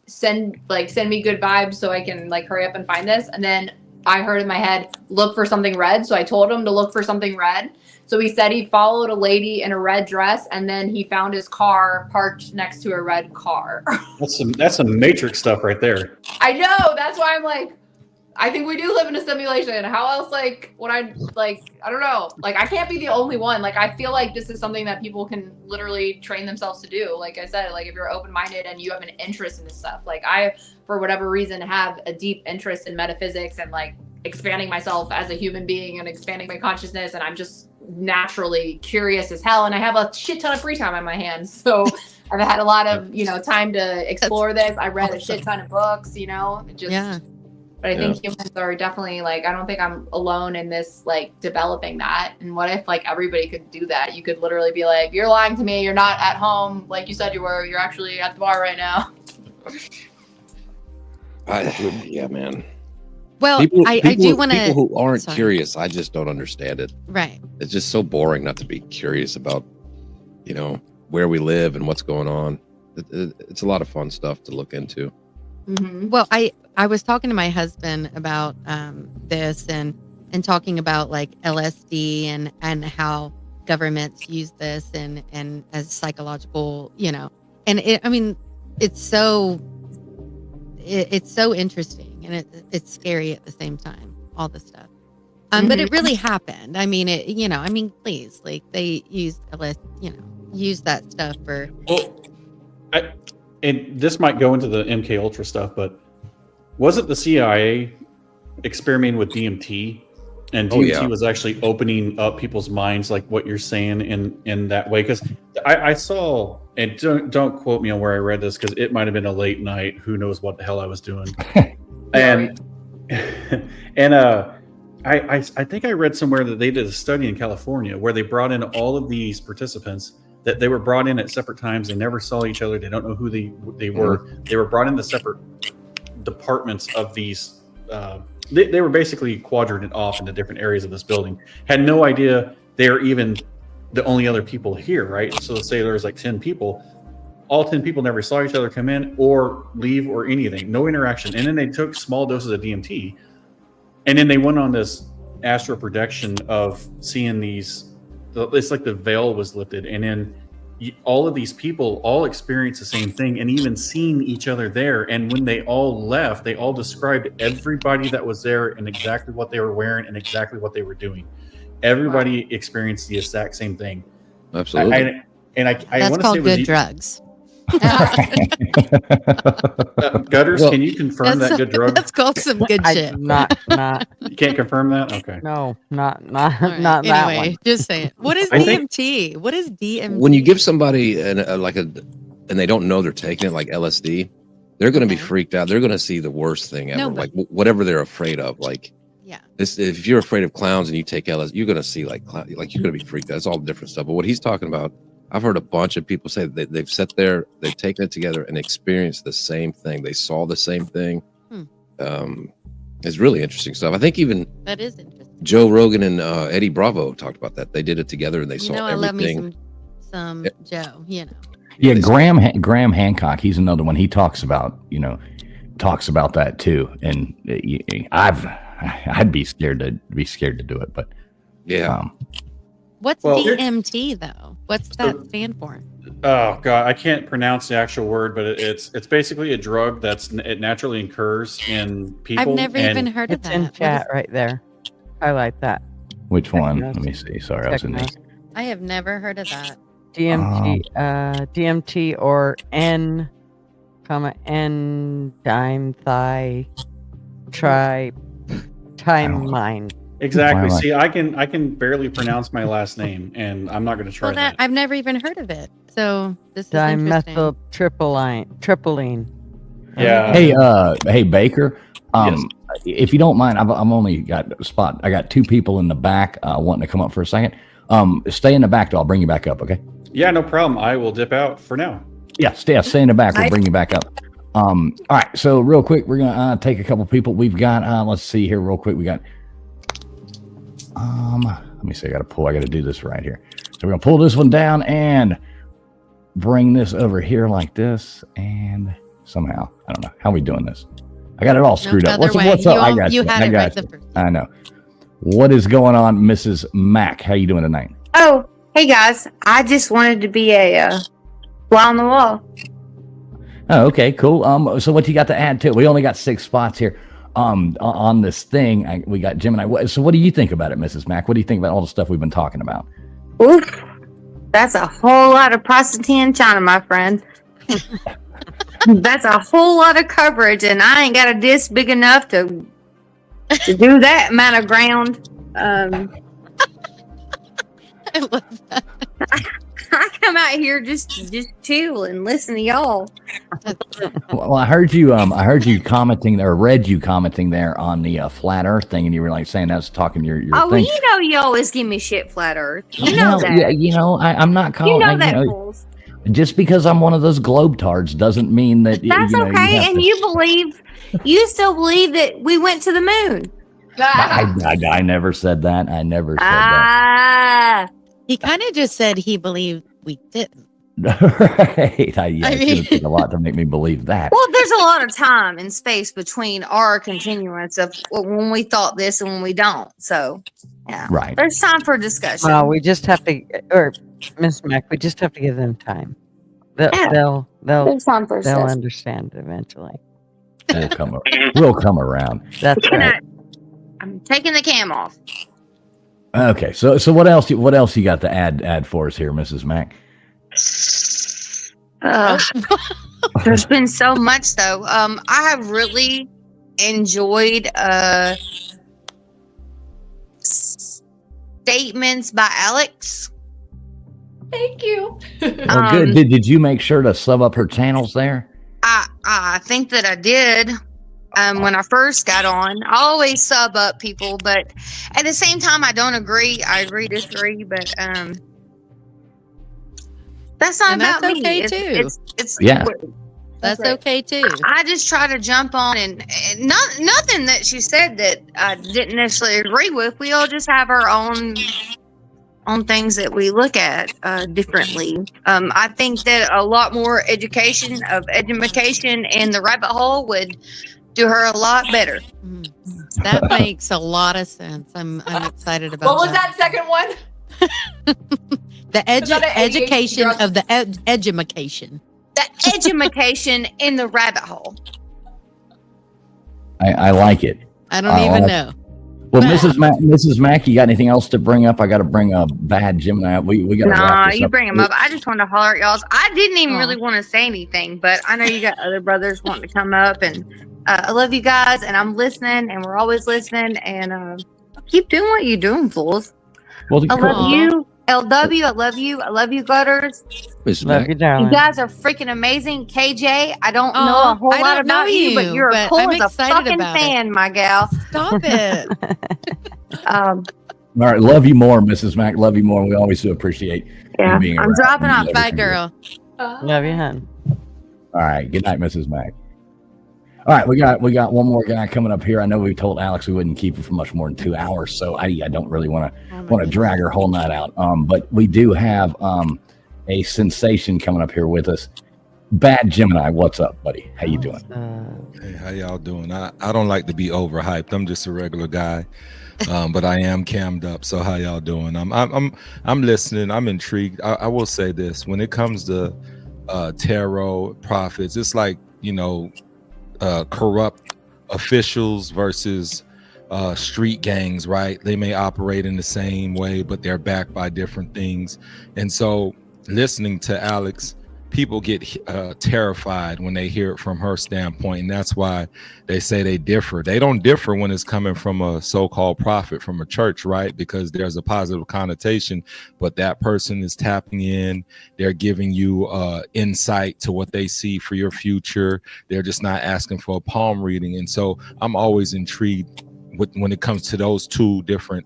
send me good vibes so I can hurry up and find this? And then I heard in my head, look for something red. So I told him to look for something red. So he said he followed a lady in a red dress, and then he found his car parked next to a red car. That's some Matrix stuff right there. I know. That's why I'm like, I think we do live in a simulation. How else, when I don't know. I can't be the only one. I feel like this is something that people can literally train themselves to do. Like I said, if you're open-minded and you have an interest in this stuff. I, for whatever reason, have a deep interest in metaphysics and expanding myself as a human being and expanding my consciousness. And I'm just naturally curious as hell. And I have a shit ton of free time on my hands. So I've had a lot of, time to explore this. I read a shit ton of books, But I think humans are definitely I don't think I'm alone in this developing that. And what if everybody could do that? You could literally be like, you're lying to me. You're not at home like you said you were. You're actually at the bar right now. Yeah, man. Well, I do want to. People who aren't curious, I just don't understand it. Right. It's just so boring not to be curious about, where we live and what's going on. It's a lot of fun stuff to look into. Mm-hmm. Well, I was talking to my husband about this and talking about LSD and how governments use this and as psychological, and it's so interesting and it's scary at the same time, all this stuff. But it really happened. Please, they used LSD, use that stuff for. Well, and this might go into the MK Ultra stuff, but wasn't the CIA experimenting with DMT? And DMT was actually opening up people's minds, like what you're saying in that way. Because I saw, and don't quote me on where I read this, because it might have been a late night. Who knows what the hell I was doing? and I think I read somewhere that they did a study in California where they brought in all of these participants. That they were brought in at separate times. They never saw each other. They don't know who they were. They were brought into separate departments of these. They were basically quadrated off into different areas of this building. Had no idea they are even the only other people here, right? So let's say there was 10 people. All 10 people never saw each other come in or leave or anything. No interaction. And then they took small doses of DMT And then they went on this astral projection of seeing these. It's like the veil was lifted, and then all of these people all experienced the same thing, and even seeing each other there. And when they all left, they all described everybody that was there and exactly what they were wearing and exactly what they were doing. Everybody experienced the exact same thing. Absolutely. I That's want to called say good drugs. Gutters, Well, can you confirm that good drug? That's called some good shit. Not. You can't confirm that? Okay. No, not All right, that anyway, one. just saying. What is I think- DMT? What is DMT? When you give somebody and they don't know they're taking it, like LSD, they're going to be Okay. freaked out. They're going to see the worst thing ever, No, like whatever they're afraid of. Like, Yeah. if you're afraid of clowns and you take LSD, you're going to see like you're going to be freaked out. It's all different stuff. But what he's talking about, I've heard a bunch of people say that they've sat there, they've taken it together and experienced the same thing. They saw the same thing. It's really interesting stuff. I think even That is interesting. Joe Rogan and Eddie Bravo talked about that. They did it together and they You saw know, I love everything. me some Joe. You know. Yeah, They- Graham Hancock. He's another one. He talks about that too. And I'd be scared to do it, but Yeah. What's Well, DMT though? What's that stand for? Oh god, I can't pronounce the actual word, but it's basically a drug it naturally occurs in people. I've never and even heard of It's that. in What is- chat right there. Highlight that. which one? Technos. Let me see. Sorry, I was in the Technos. I have never heard of that. DMT or N, time mind. exactly. Why am I- See, I can barely pronounce my last name, and I'm not going to try Well, that that. I've never even heard of it. So this is interesting. Dimethyltryptamine. Yeah. Hey, Baker. If you don't mind, I've only got a spot. I got two people in the back wanting to come up for a second. Stay in the back, though. I'll bring you back up. Okay. Yeah, no problem. I will dip out for now. Yeah, stay in the back. We'll bring you back up. All right. So real quick, we're gonna take a couple people. We've got. Let's see here, real quick. We got. Let me see. I got to do this right here. So we're gonna pull this one down and bring this over here like this, and somehow I don't know how we doing this. I got it all screwed up. other way. What's up? I You got you you. had I it got right you. the first time. I know. What is going on, Mrs. Mack? How you doing tonight? Oh, hey guys. I just wanted to be a fly on the wall. Oh, okay, cool. So what you got to add to it? We only got 6 spots here. On this thing, we got Gemini. So what do you think about it, Mrs. Mack? What do you think about all the stuff we've been talking about? Oof. That's a whole lot of prosody in China, my friend. That's a whole lot of coverage, and I ain't got a disc big enough to do that amount of ground. I love that. I come out here just chill and listen to y'all. Well, I heard you commenting there, read you commenting there on the flat Earth thing, and you were like saying that's talking your Oh, well, thing. you know you always give me shit, flat Earth. You know Well, that. yeah, I'm not calling. You know that, fools. Just because I'm one of those globetards doesn't mean that That's you okay, have and to- you still believe that we went to the moon. I never said that. I never said Ah, He kind of just said he believed we didn't. that. Right? I It mean- took a lot to make me believe that. well, there's a lot of time and space between our continuance of when we thought this and when we don't. So, yeah, Right. there's time for discussion. Well, we just have to, or Miss Mac, we just have to give them time. Yeah. They'll there's time for they'll discussion. understand eventually. We'll come around. That's Can right. I'm taking the cam off. Okay. So what else? What else you got to add for us here, Mrs. Mack? There's been so much though. I have really enjoyed statements by Alex. Thank you. Oh, good. Did you make sure to sub up her channels there? I think that I did. When I first got on, I always sub up people, but at the same time, I don't agree. I agree, disagree, but that's not And about that's me. okay, It's, too. it's Yeah. That's right. okay too. I just try to jump on and nothing that she said that I didn't necessarily agree with. We all just have our own things that we look at differently. I think that a lot more education in the rabbit hole would do her a lot better. Mhm. That makes a lot of sense. I'm excited about What was that second one? The Is that an ADHD education drug? of the edumacation. The edumacation in the rabbit hole. I like it. I don't even know. Well, Mrs. Mack, you got anything else to bring up? I got to bring a bad Gemini up. We got to wrap Nah, this you up. bring them up. I just wanted to holler at y'all's. I didn't even Aw. really want to say anything, but I know you got other brothers wanting to come up, and I love you guys, and I'm listening, and we're always listening, and keep doing what you're doing, fools. Well, I love Aw. you, LW. I love you. I love you, Gutters. Mrs. Love Mack, you, You darling. guys are freaking amazing. KJ, I don't know Aw, a whole I lot don't about know you, but you, you're but cool I'm as a excited fucking about it. fan, my gal. Stop it. Um, all right, love you more, Mrs. Mack. Love you more. We always do appreciate yeah, you being I'm around. dropping off. Bye, girl. Love you, hon. All right, good night, Mrs. Mack. All right, we got one more guy coming up here. I know we told Alex we wouldn't keep her for much more than 2 hours, so I don't really want to drag her whole night out. But we do have a sensation coming up here with us. Bad Gemini, what's up, buddy? How you doing? Hey, how y'all doing? I don't like to be overhyped. I'm just a regular guy, but I am cammed up. So how y'all doing? I'm listening. I'm intrigued. I will say this: when it comes to tarot prophets, it's like corrupt officials versus street gangs, right? They may operate in the same way, but they're backed by different things. And so, listening to Alex, people get terrified when they hear it from her standpoint, and that's why they say they differ. They don't differ when it's coming from a so-called prophet from a church, right? Because there's a positive connotation, but that person is tapping in. They're giving you insight to what they see for your future. They're just not asking for a palm reading. And so I'm always intrigued when it comes to those two different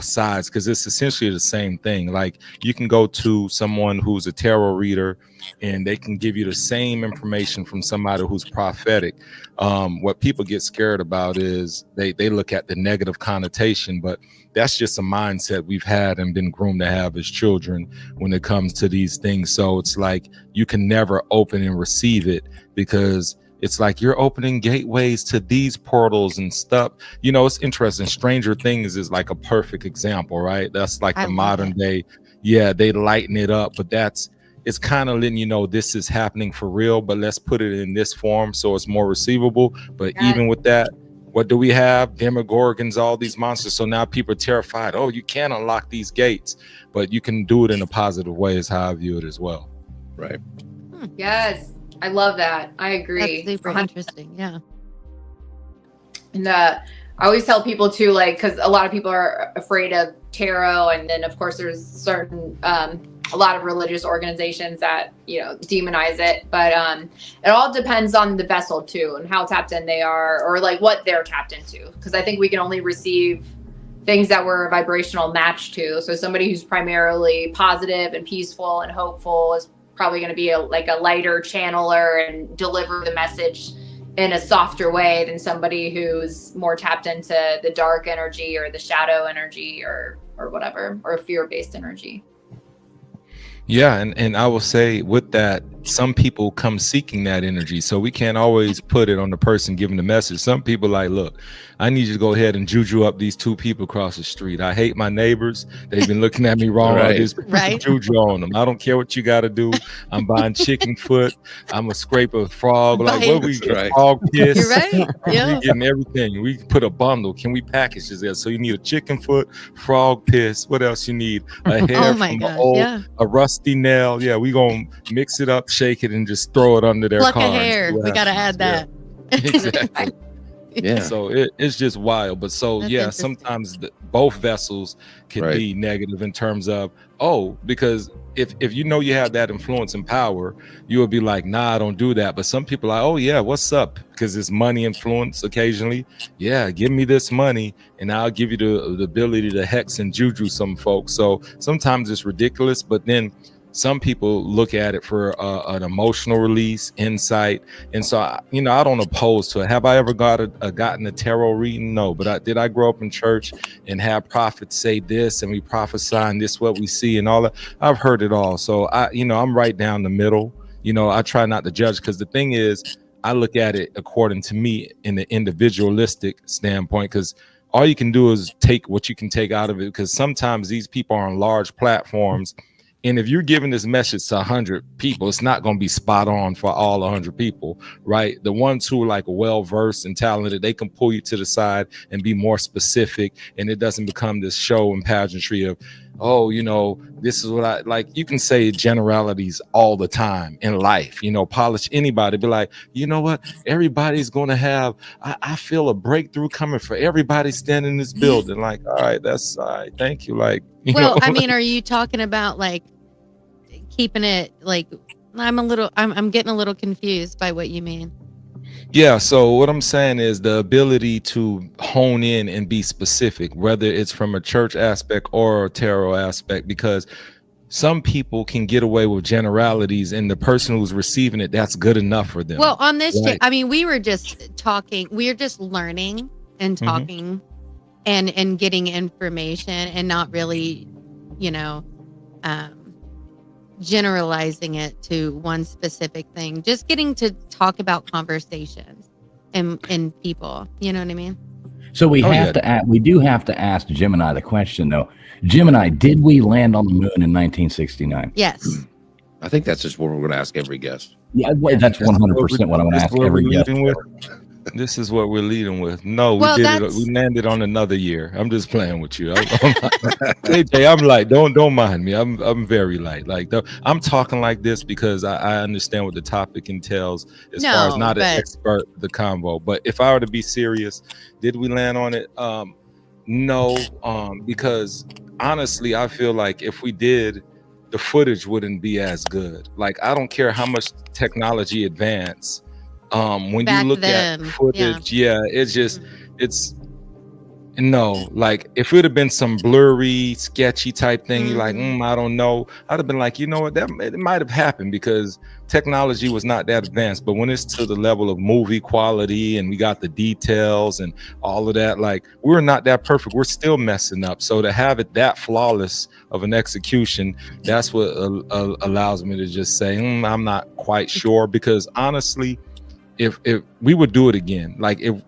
sides, because it's essentially the same thing. Like, you can go to someone who's a tarot reader and they can give you the same information from somebody who's prophetic. What people get scared about is they look at the negative connotation, but that's just a mindset we've had and been groomed to have as children when it comes to these things. So it's like you can never open and receive it, because it's like you're opening gateways to these portals and stuff. It's interesting. Stranger Things is like a perfect example, right? That's like the modern day. Yeah, they lighten it up, but it's kind of letting you know this is happening for real, but let's put it in this form so it's more receivable. But even with that, what do we have? Demogorgons, all these monsters. So now people are terrified. Oh, you can't unlock these gates, but you can do it in a positive way, is how I view it as well. Right. Yes, I love that. I agree. That's super interesting. Yeah. And I always tell people too, like, because a lot of people are afraid of tarot, and then of course there's certain a lot of religious organizations that demonize it, but it all depends on the vessel too, and how tapped in they are, or like what they're tapped into, because I think we can only receive things that we're a vibrational match to. So somebody who's primarily positive and peaceful and hopeful is probably going to be like a lighter channeler and deliver the message in a softer way than somebody who's more tapped into the dark energy or the shadow energy or whatever, or fear-based energy. Yeah, and I will say with that, some people come seeking that energy, so we can't always put it on the person giving the message. Some people like, look, I need you to go ahead and juju up these two people across the street. I hate my neighbors. They've been looking at me wrong. Right. I just juju on them. I don't care what you got to do. I'm buying chicken foot. I'm a scrape a frog. Like, what we Right. frog piss. You're right. Yeah. We getting everything. We put a bundle. Can we package this there? So you need a chicken foot, frog piss. What else you need? A hair Oh my from gosh. a rusty nail. Yeah, we gonna mix it up, shake it, and just throw it under their Pluck car. a hair. We got to add that. Exactly. Yeah. So it's just wild. But so That's yeah, interesting. sometimes both vessels can Right. be negative in terms of, because if you have that influence and power, you would be like, nah, I don't do that. But some people are like, oh yeah, what's up? Because it's money influence occasionally. Yeah, give me this money and I'll give you the ability to hex and juju some folks. So sometimes it's ridiculous, but then some people look at it for an emotional release, insight. And so, I don't oppose to it. Have I ever gotten a tarot reading? No, but did I grow up in church and have prophets say this and we prophesy and this what we see and all that? I've heard it all. So I'm right down the middle. I try not to judge, because the thing is, I look at it according to me in the individualistic standpoint, because all you can do is take what you can take out of it, because sometimes these people are on large platforms. And if you're giving this message to 100 people, it's not going to be spot on for all 100 people, right? The ones who are like well-versed and talented, they can pull you to the side and be more specific. And it doesn't become this show and pageantry of, oh, you know, this is what I like. You can say generalities all the time in life, you know, polish anybody, be like, you know what? Everybody's going to have, I feel a breakthrough coming for everybody standing in this building. Like, all right, that's all right. Thank you. Like, you Well, know? I mean, are you talking about like keeping it like I'm getting a little confused by what you mean. Yeah, so what I'm saying is the ability to hone in and be specific, whether it's from a church aspect or a tarot aspect, because some people can get away with generalities, and the person who's receiving it, that's good enough for them. Well, on this, Right. I mean, we were just talking, we are just learning and talking and getting information and not really, you know, generalizing it to one specific thing, just getting to talk about conversations and people, you know what I mean? So we we do have to ask Gemini the question though. Gemini, did we land on the moon in 1969? Yes. I think that's just what we're going to ask every guest. Yeah, that's 100% what I'm going to ask every guest. This is what we're leading with. No, Well, we did it. We landed on another year. I'm just playing with you. AJ, I'm light. Don't mind me. I'm very light. Like I'm talking like this because I understand what the topic entails as far as not an expert the convo. But if I were to be serious, did we land on it? No, because honestly, I feel like if we did, the footage wouldn't be as good. Like I don't care how much technology advance. When Back you look then, at footage, it's just it's no, like if it would have been some blurry, sketchy type thing, you're like, I don't know. I'd have been like, you know what, that it might have happened because technology was not that advanced. But when it's to the level of movie quality and we got the details and all of that, like we're not that perfect. We're still messing up. So to have it that flawless of an execution, that's what allows me to just say, I'm not quite sure, because honestly, if we would do it again, like if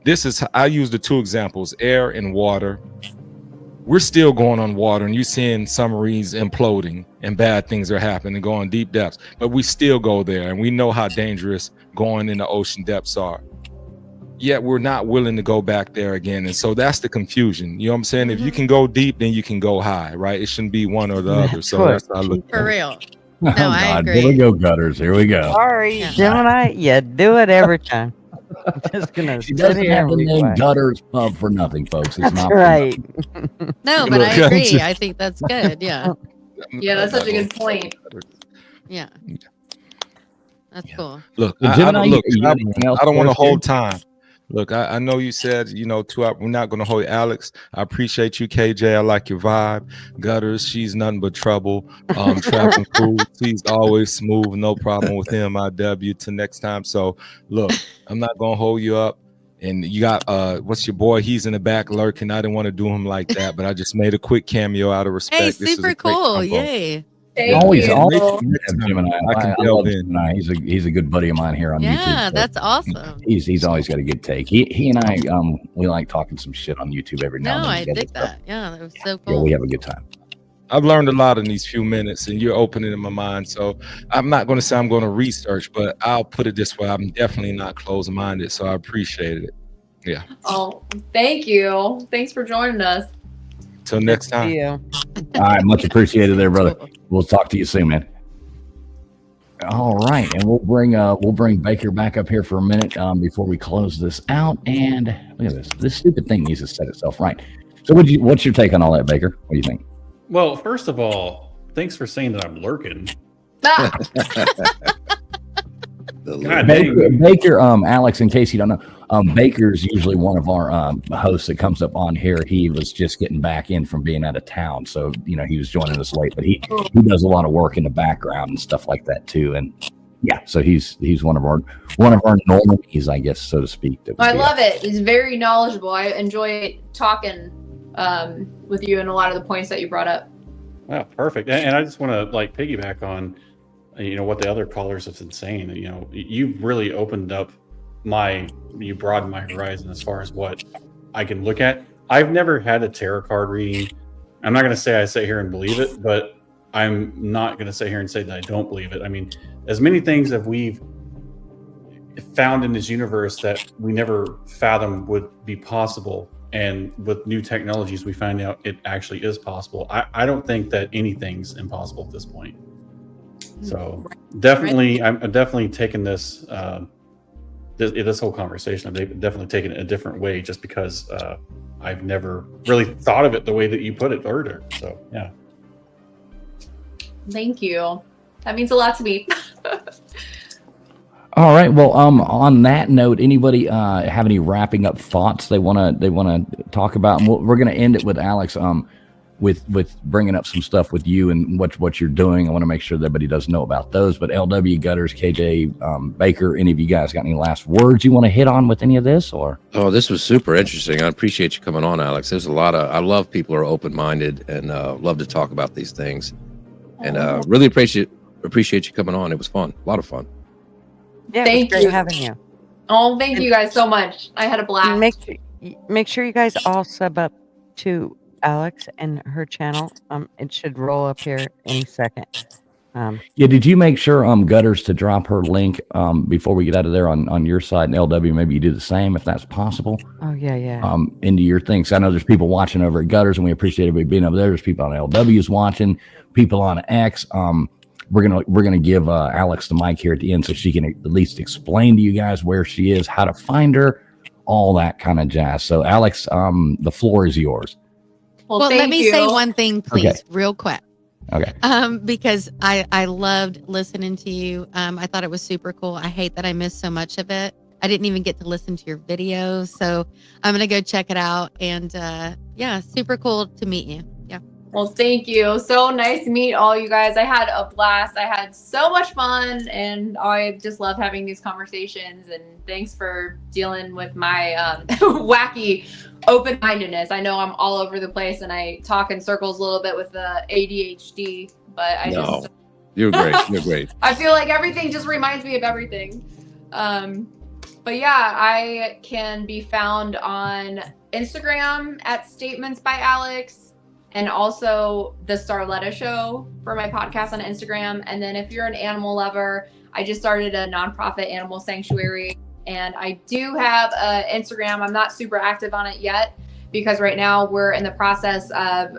this is, I use the two examples, air and water. We're still going on water and you're seeing submarines imploding and bad things are happening and going deep depths, but we still go there and we know how dangerous going in the ocean depths are. Yet we're not willing to go back there again. And so that's the confusion. You know what I'm saying? If you can go deep, then you can go high, right? It shouldn't be one or the other. So that's how I look at it. For real. No, I agree. Here we go, Gutters. Here we go. Sorry, Gemini, you do it every time. I'm just gonna She doesn't have the name Gutters Pub for nothing, folks. It's not right. No, but I agree. I think that's good. Yeah. Yeah, that's such a good point. Yeah. That's cool. Look, Gemini, I anything else don't want to for us, hold time. Look, I know you said, 2 hours. We're not going to hold you. Alex, I appreciate you, KJ. I like your vibe. Gutters, she's nothing but trouble. Trapping cool. He's always smooth. No problem with him. I W to next time. So, look, I'm not going to hold you up. And you got, what's your boy? He's in the back lurking. I didn't want to do him like that, but I just made a quick cameo out of respect. Hey, This is a super great cool. combo. Yay. Always Gemini. I love Gemini. He's a good buddy of mine here on YouTube. Yeah, So that's awesome. he's always got a good take. He and I we like talking some shit on YouTube every now No, and then. I together. dig that. Yeah, that was so Yeah, cool. we have a good time. I've learned a lot in these few minutes, and you're opening my mind. So I'm not going to say I'm going to research, but I'll put it this way: I'm definitely not closed-minded. So I appreciated it. Yeah. Oh, thank you. Thanks for joining us. Till next time. Yeah. All right, much appreciated there, brother. We'll talk to you soon, man. All right, and we'll bring Baker back up here for a minute before we close this out. And look at this. This stupid thing needs to set itself right. So, what's your take on all that, Baker? What do you think? Well, first of all, thanks for saying that I'm lurking. Ah, God dang. Baker, Alex, in case you don't know, Baker's usually one of our hosts that comes up on here. He was just getting back in from being out of town, so he was joining us late. But he does a lot of work in the background and stuff like that too. And yeah, so he's one of our normies, I guess, so to speak. I love it. He's very knowledgeable. I enjoy talking with you and a lot of the points that you brought up. Wow, perfect. And I just want to piggyback on what the other callers have been saying. You've really opened up you broadened my horizon as far as what I can look at. I've never had a tarot card reading. I'm not going to say I sit here and believe it, but I'm not going to sit here and say that I don't believe it. I mean, as many things that we've found in this universe that we never fathomed would be possible, and with new technologies we find out it actually is possible. I don't think that anything's impossible at this point. So definitely, I'm definitely taking this this whole conversation. I've definitely taken it a different way, just because I've never really thought of it the way that you put it earlier. So yeah. Thank you. That means a lot to me. All right. Well, on that note, anybody have any wrapping up thoughts they want to talk about? And we're going to end it with Alex. With bringing up some stuff with you and what you're doing. I want to make sure that everybody does know about those. But LW, Gutters, KJ, Baker, any of you guys got any last words you want to hit on with any of this? Or this was super interesting. I appreciate you coming on, Alex. There's a lot of, I love people who are open-minded and love to talk about these things. And really appreciate you coming on. It was fun, a lot of fun. Yeah, Thank it was great you. having you. Oh, thank you guys so much. I had a blast. Make sure you guys all sub up to Alex and her channel. It should roll up here any second. Yeah, did you make sure Gutters to drop her link before we get out of there on your side, and LW maybe you do the same if that's possible? Oh yeah. Into your things. I know there's people watching over at Gutters, and we appreciate everybody being over there. There's people on LW's watching, people on X. We're gonna give Alex the mic here at the end so she can at least explain to you guys where she is, how to find her, all that kind of jazz. So Alex, the floor is yours. Well, let me say one thing, please, Okay. real quick. Okay. Because I loved listening to you. I thought it was super cool. I hate that I missed so much of it. I didn't even get to listen to your videos, so I'm gonna go check it out. And yeah, super cool to meet you. Yeah. Well, thank you. So nice to meet all you guys. I had a blast. I had so much fun, and I just love having these conversations. And thanks for dealing with my wacky open-mindedness. I know I'm all over the place, and I talk in circles a little bit with the ADHD, but You're great. You're great. I feel like everything just reminds me of everything. But yeah, I can be found on Instagram at Statements by Alex, and also the Starletta Show for my podcast on Instagram. And then if you're an animal lover, I just started a nonprofit animal sanctuary, and I do have an Instagram. I'm not super active on it yet because right now we're in the process of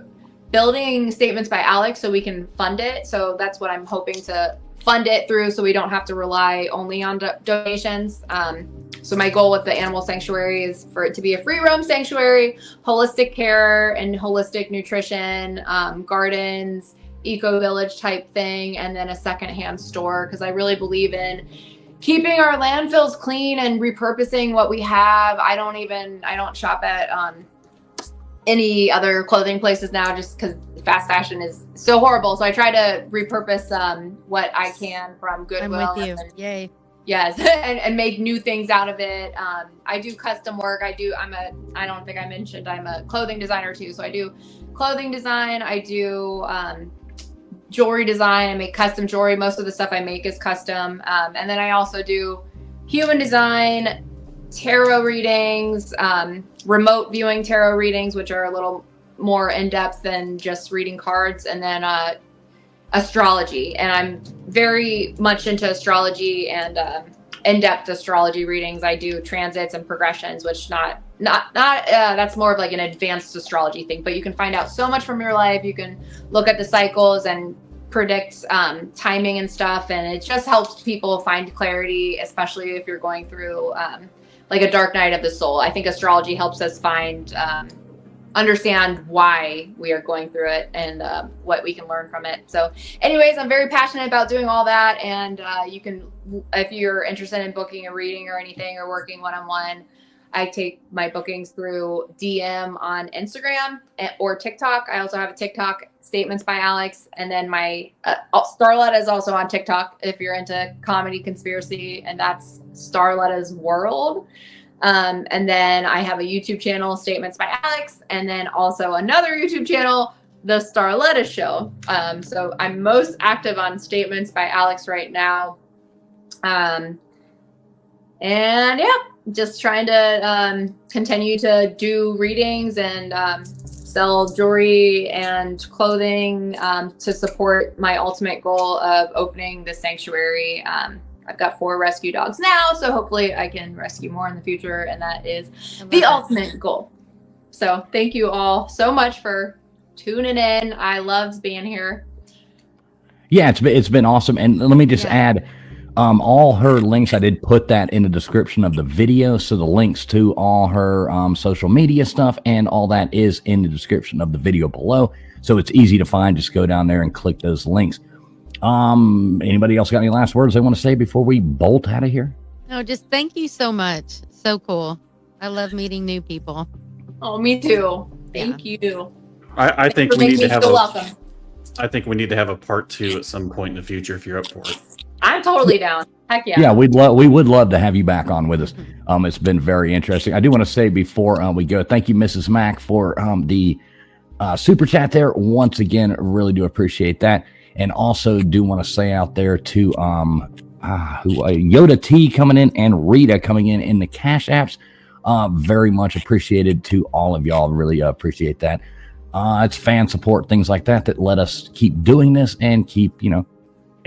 building Statements by Alex so we can fund it. So that's what I'm hoping to fund it through, so we don't have to rely only on donations. So my goal with the animal sanctuary is for it to be a free roam sanctuary, holistic care and holistic nutrition, gardens, eco village type thing, and then a secondhand store, because I really believe in keeping our landfills clean and repurposing what we have. I don't shop at any other clothing places now, just because fast fashion is so horrible. So I try to repurpose what I can from Goodwill. I'm with you. Yay. Yes, and make new things out of it. I do custom work. I don't think I mentioned I'm a clothing designer too. So I do clothing design. I do jewelry design. I make custom jewelry. Most of the stuff I make is custom. And then I also do human design, tarot readings, remote viewing tarot readings, which are a little more in-depth than just reading cards, and then astrology. And I'm very much into astrology and in-depth astrology readings. I do transits and progressions, which not that's more of like an advanced astrology thing, but you can find out so much from your life. You can look at the cycles and predict timing and stuff, and it just helps people find clarity, especially if you're going through like a dark night of the soul. I think astrology helps us understand why we are going through it and what we can learn from it. So anyways, I'm very passionate about doing all that. And you can, if you're interested in booking a reading or anything or working one-on-one, I take my bookings through DM on Instagram or TikTok. I also have a TikTok, Statements by Alex. And then my Starletta is also on TikTok if you're into comedy conspiracy, and that's Starletta's World. And then I have a YouTube channel, Statements by Alex, and then also another YouTube channel, the Starletta Show. So I'm most active on Statements by Alex right now. And yeah, just trying to continue to do readings and sell jewelry and clothing to support my ultimate goal of opening the sanctuary. I've got 4 rescue dogs now, so hopefully I can rescue more in the future, and that is the ultimate goal. So thank you all so much for tuning in. I loved being here. Yeah, it's been awesome. And let me just add, all her links, I did put that in the description of the video. So the links to all her social media stuff and all that is in the description of the video below. So it's easy to find. Just go down there and click those links. Anybody else got any last words they want to say before we bolt out of here? No, just thank you so much. So cool. I love meeting new people. Oh, me too. Thank you. I think we need to have welcome. I think we need to have a part 2 at some point in the future if you're up for it. I'm totally down. Heck yeah. Yeah, we would love to have you back on with us. It's been very interesting. I do want to say before we go, thank you, Mrs. Mack, for the super chat there. Once again, really do appreciate that. And also do want to say out there to Yoda T coming in and Rita coming in the Cash Apps. Very much appreciated to all of y'all. Really appreciate that. It's fan support, things like that let us keep doing this and keep,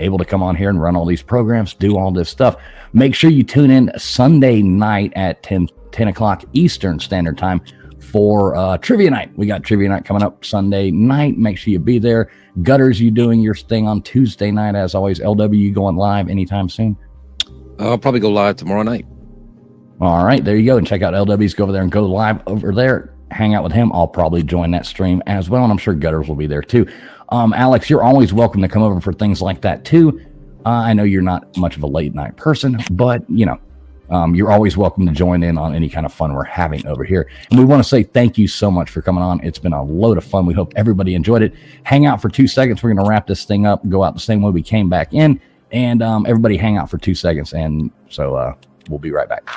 able to come on here and run all these programs, do all this stuff. Make sure you tune in Sunday night at 10 o'clock Eastern Standard Time for Trivia Night. We got Trivia Night coming up Sunday night. Make sure you be there. Gutters, you doing your thing on Tuesday night as always. LW, you going live anytime soon? I'll probably go live tomorrow night. All right, there you go. And check out LW's. Go over there and go live over there. Hang out with him. I'll probably join that stream as well, and I'm sure Gutters will be there too. Alex, you're always welcome to come over for things like that too. I know you're not much of a late night person, but you're always welcome to join in on any kind of fun we're having over here. And we want to say thank you so much for coming on. It's been a load of fun. We hope everybody enjoyed it. Hang out for 2 seconds. We're going to wrap this thing up, go out the same way we came back in, and everybody hang out for 2 seconds. And so we'll be right back.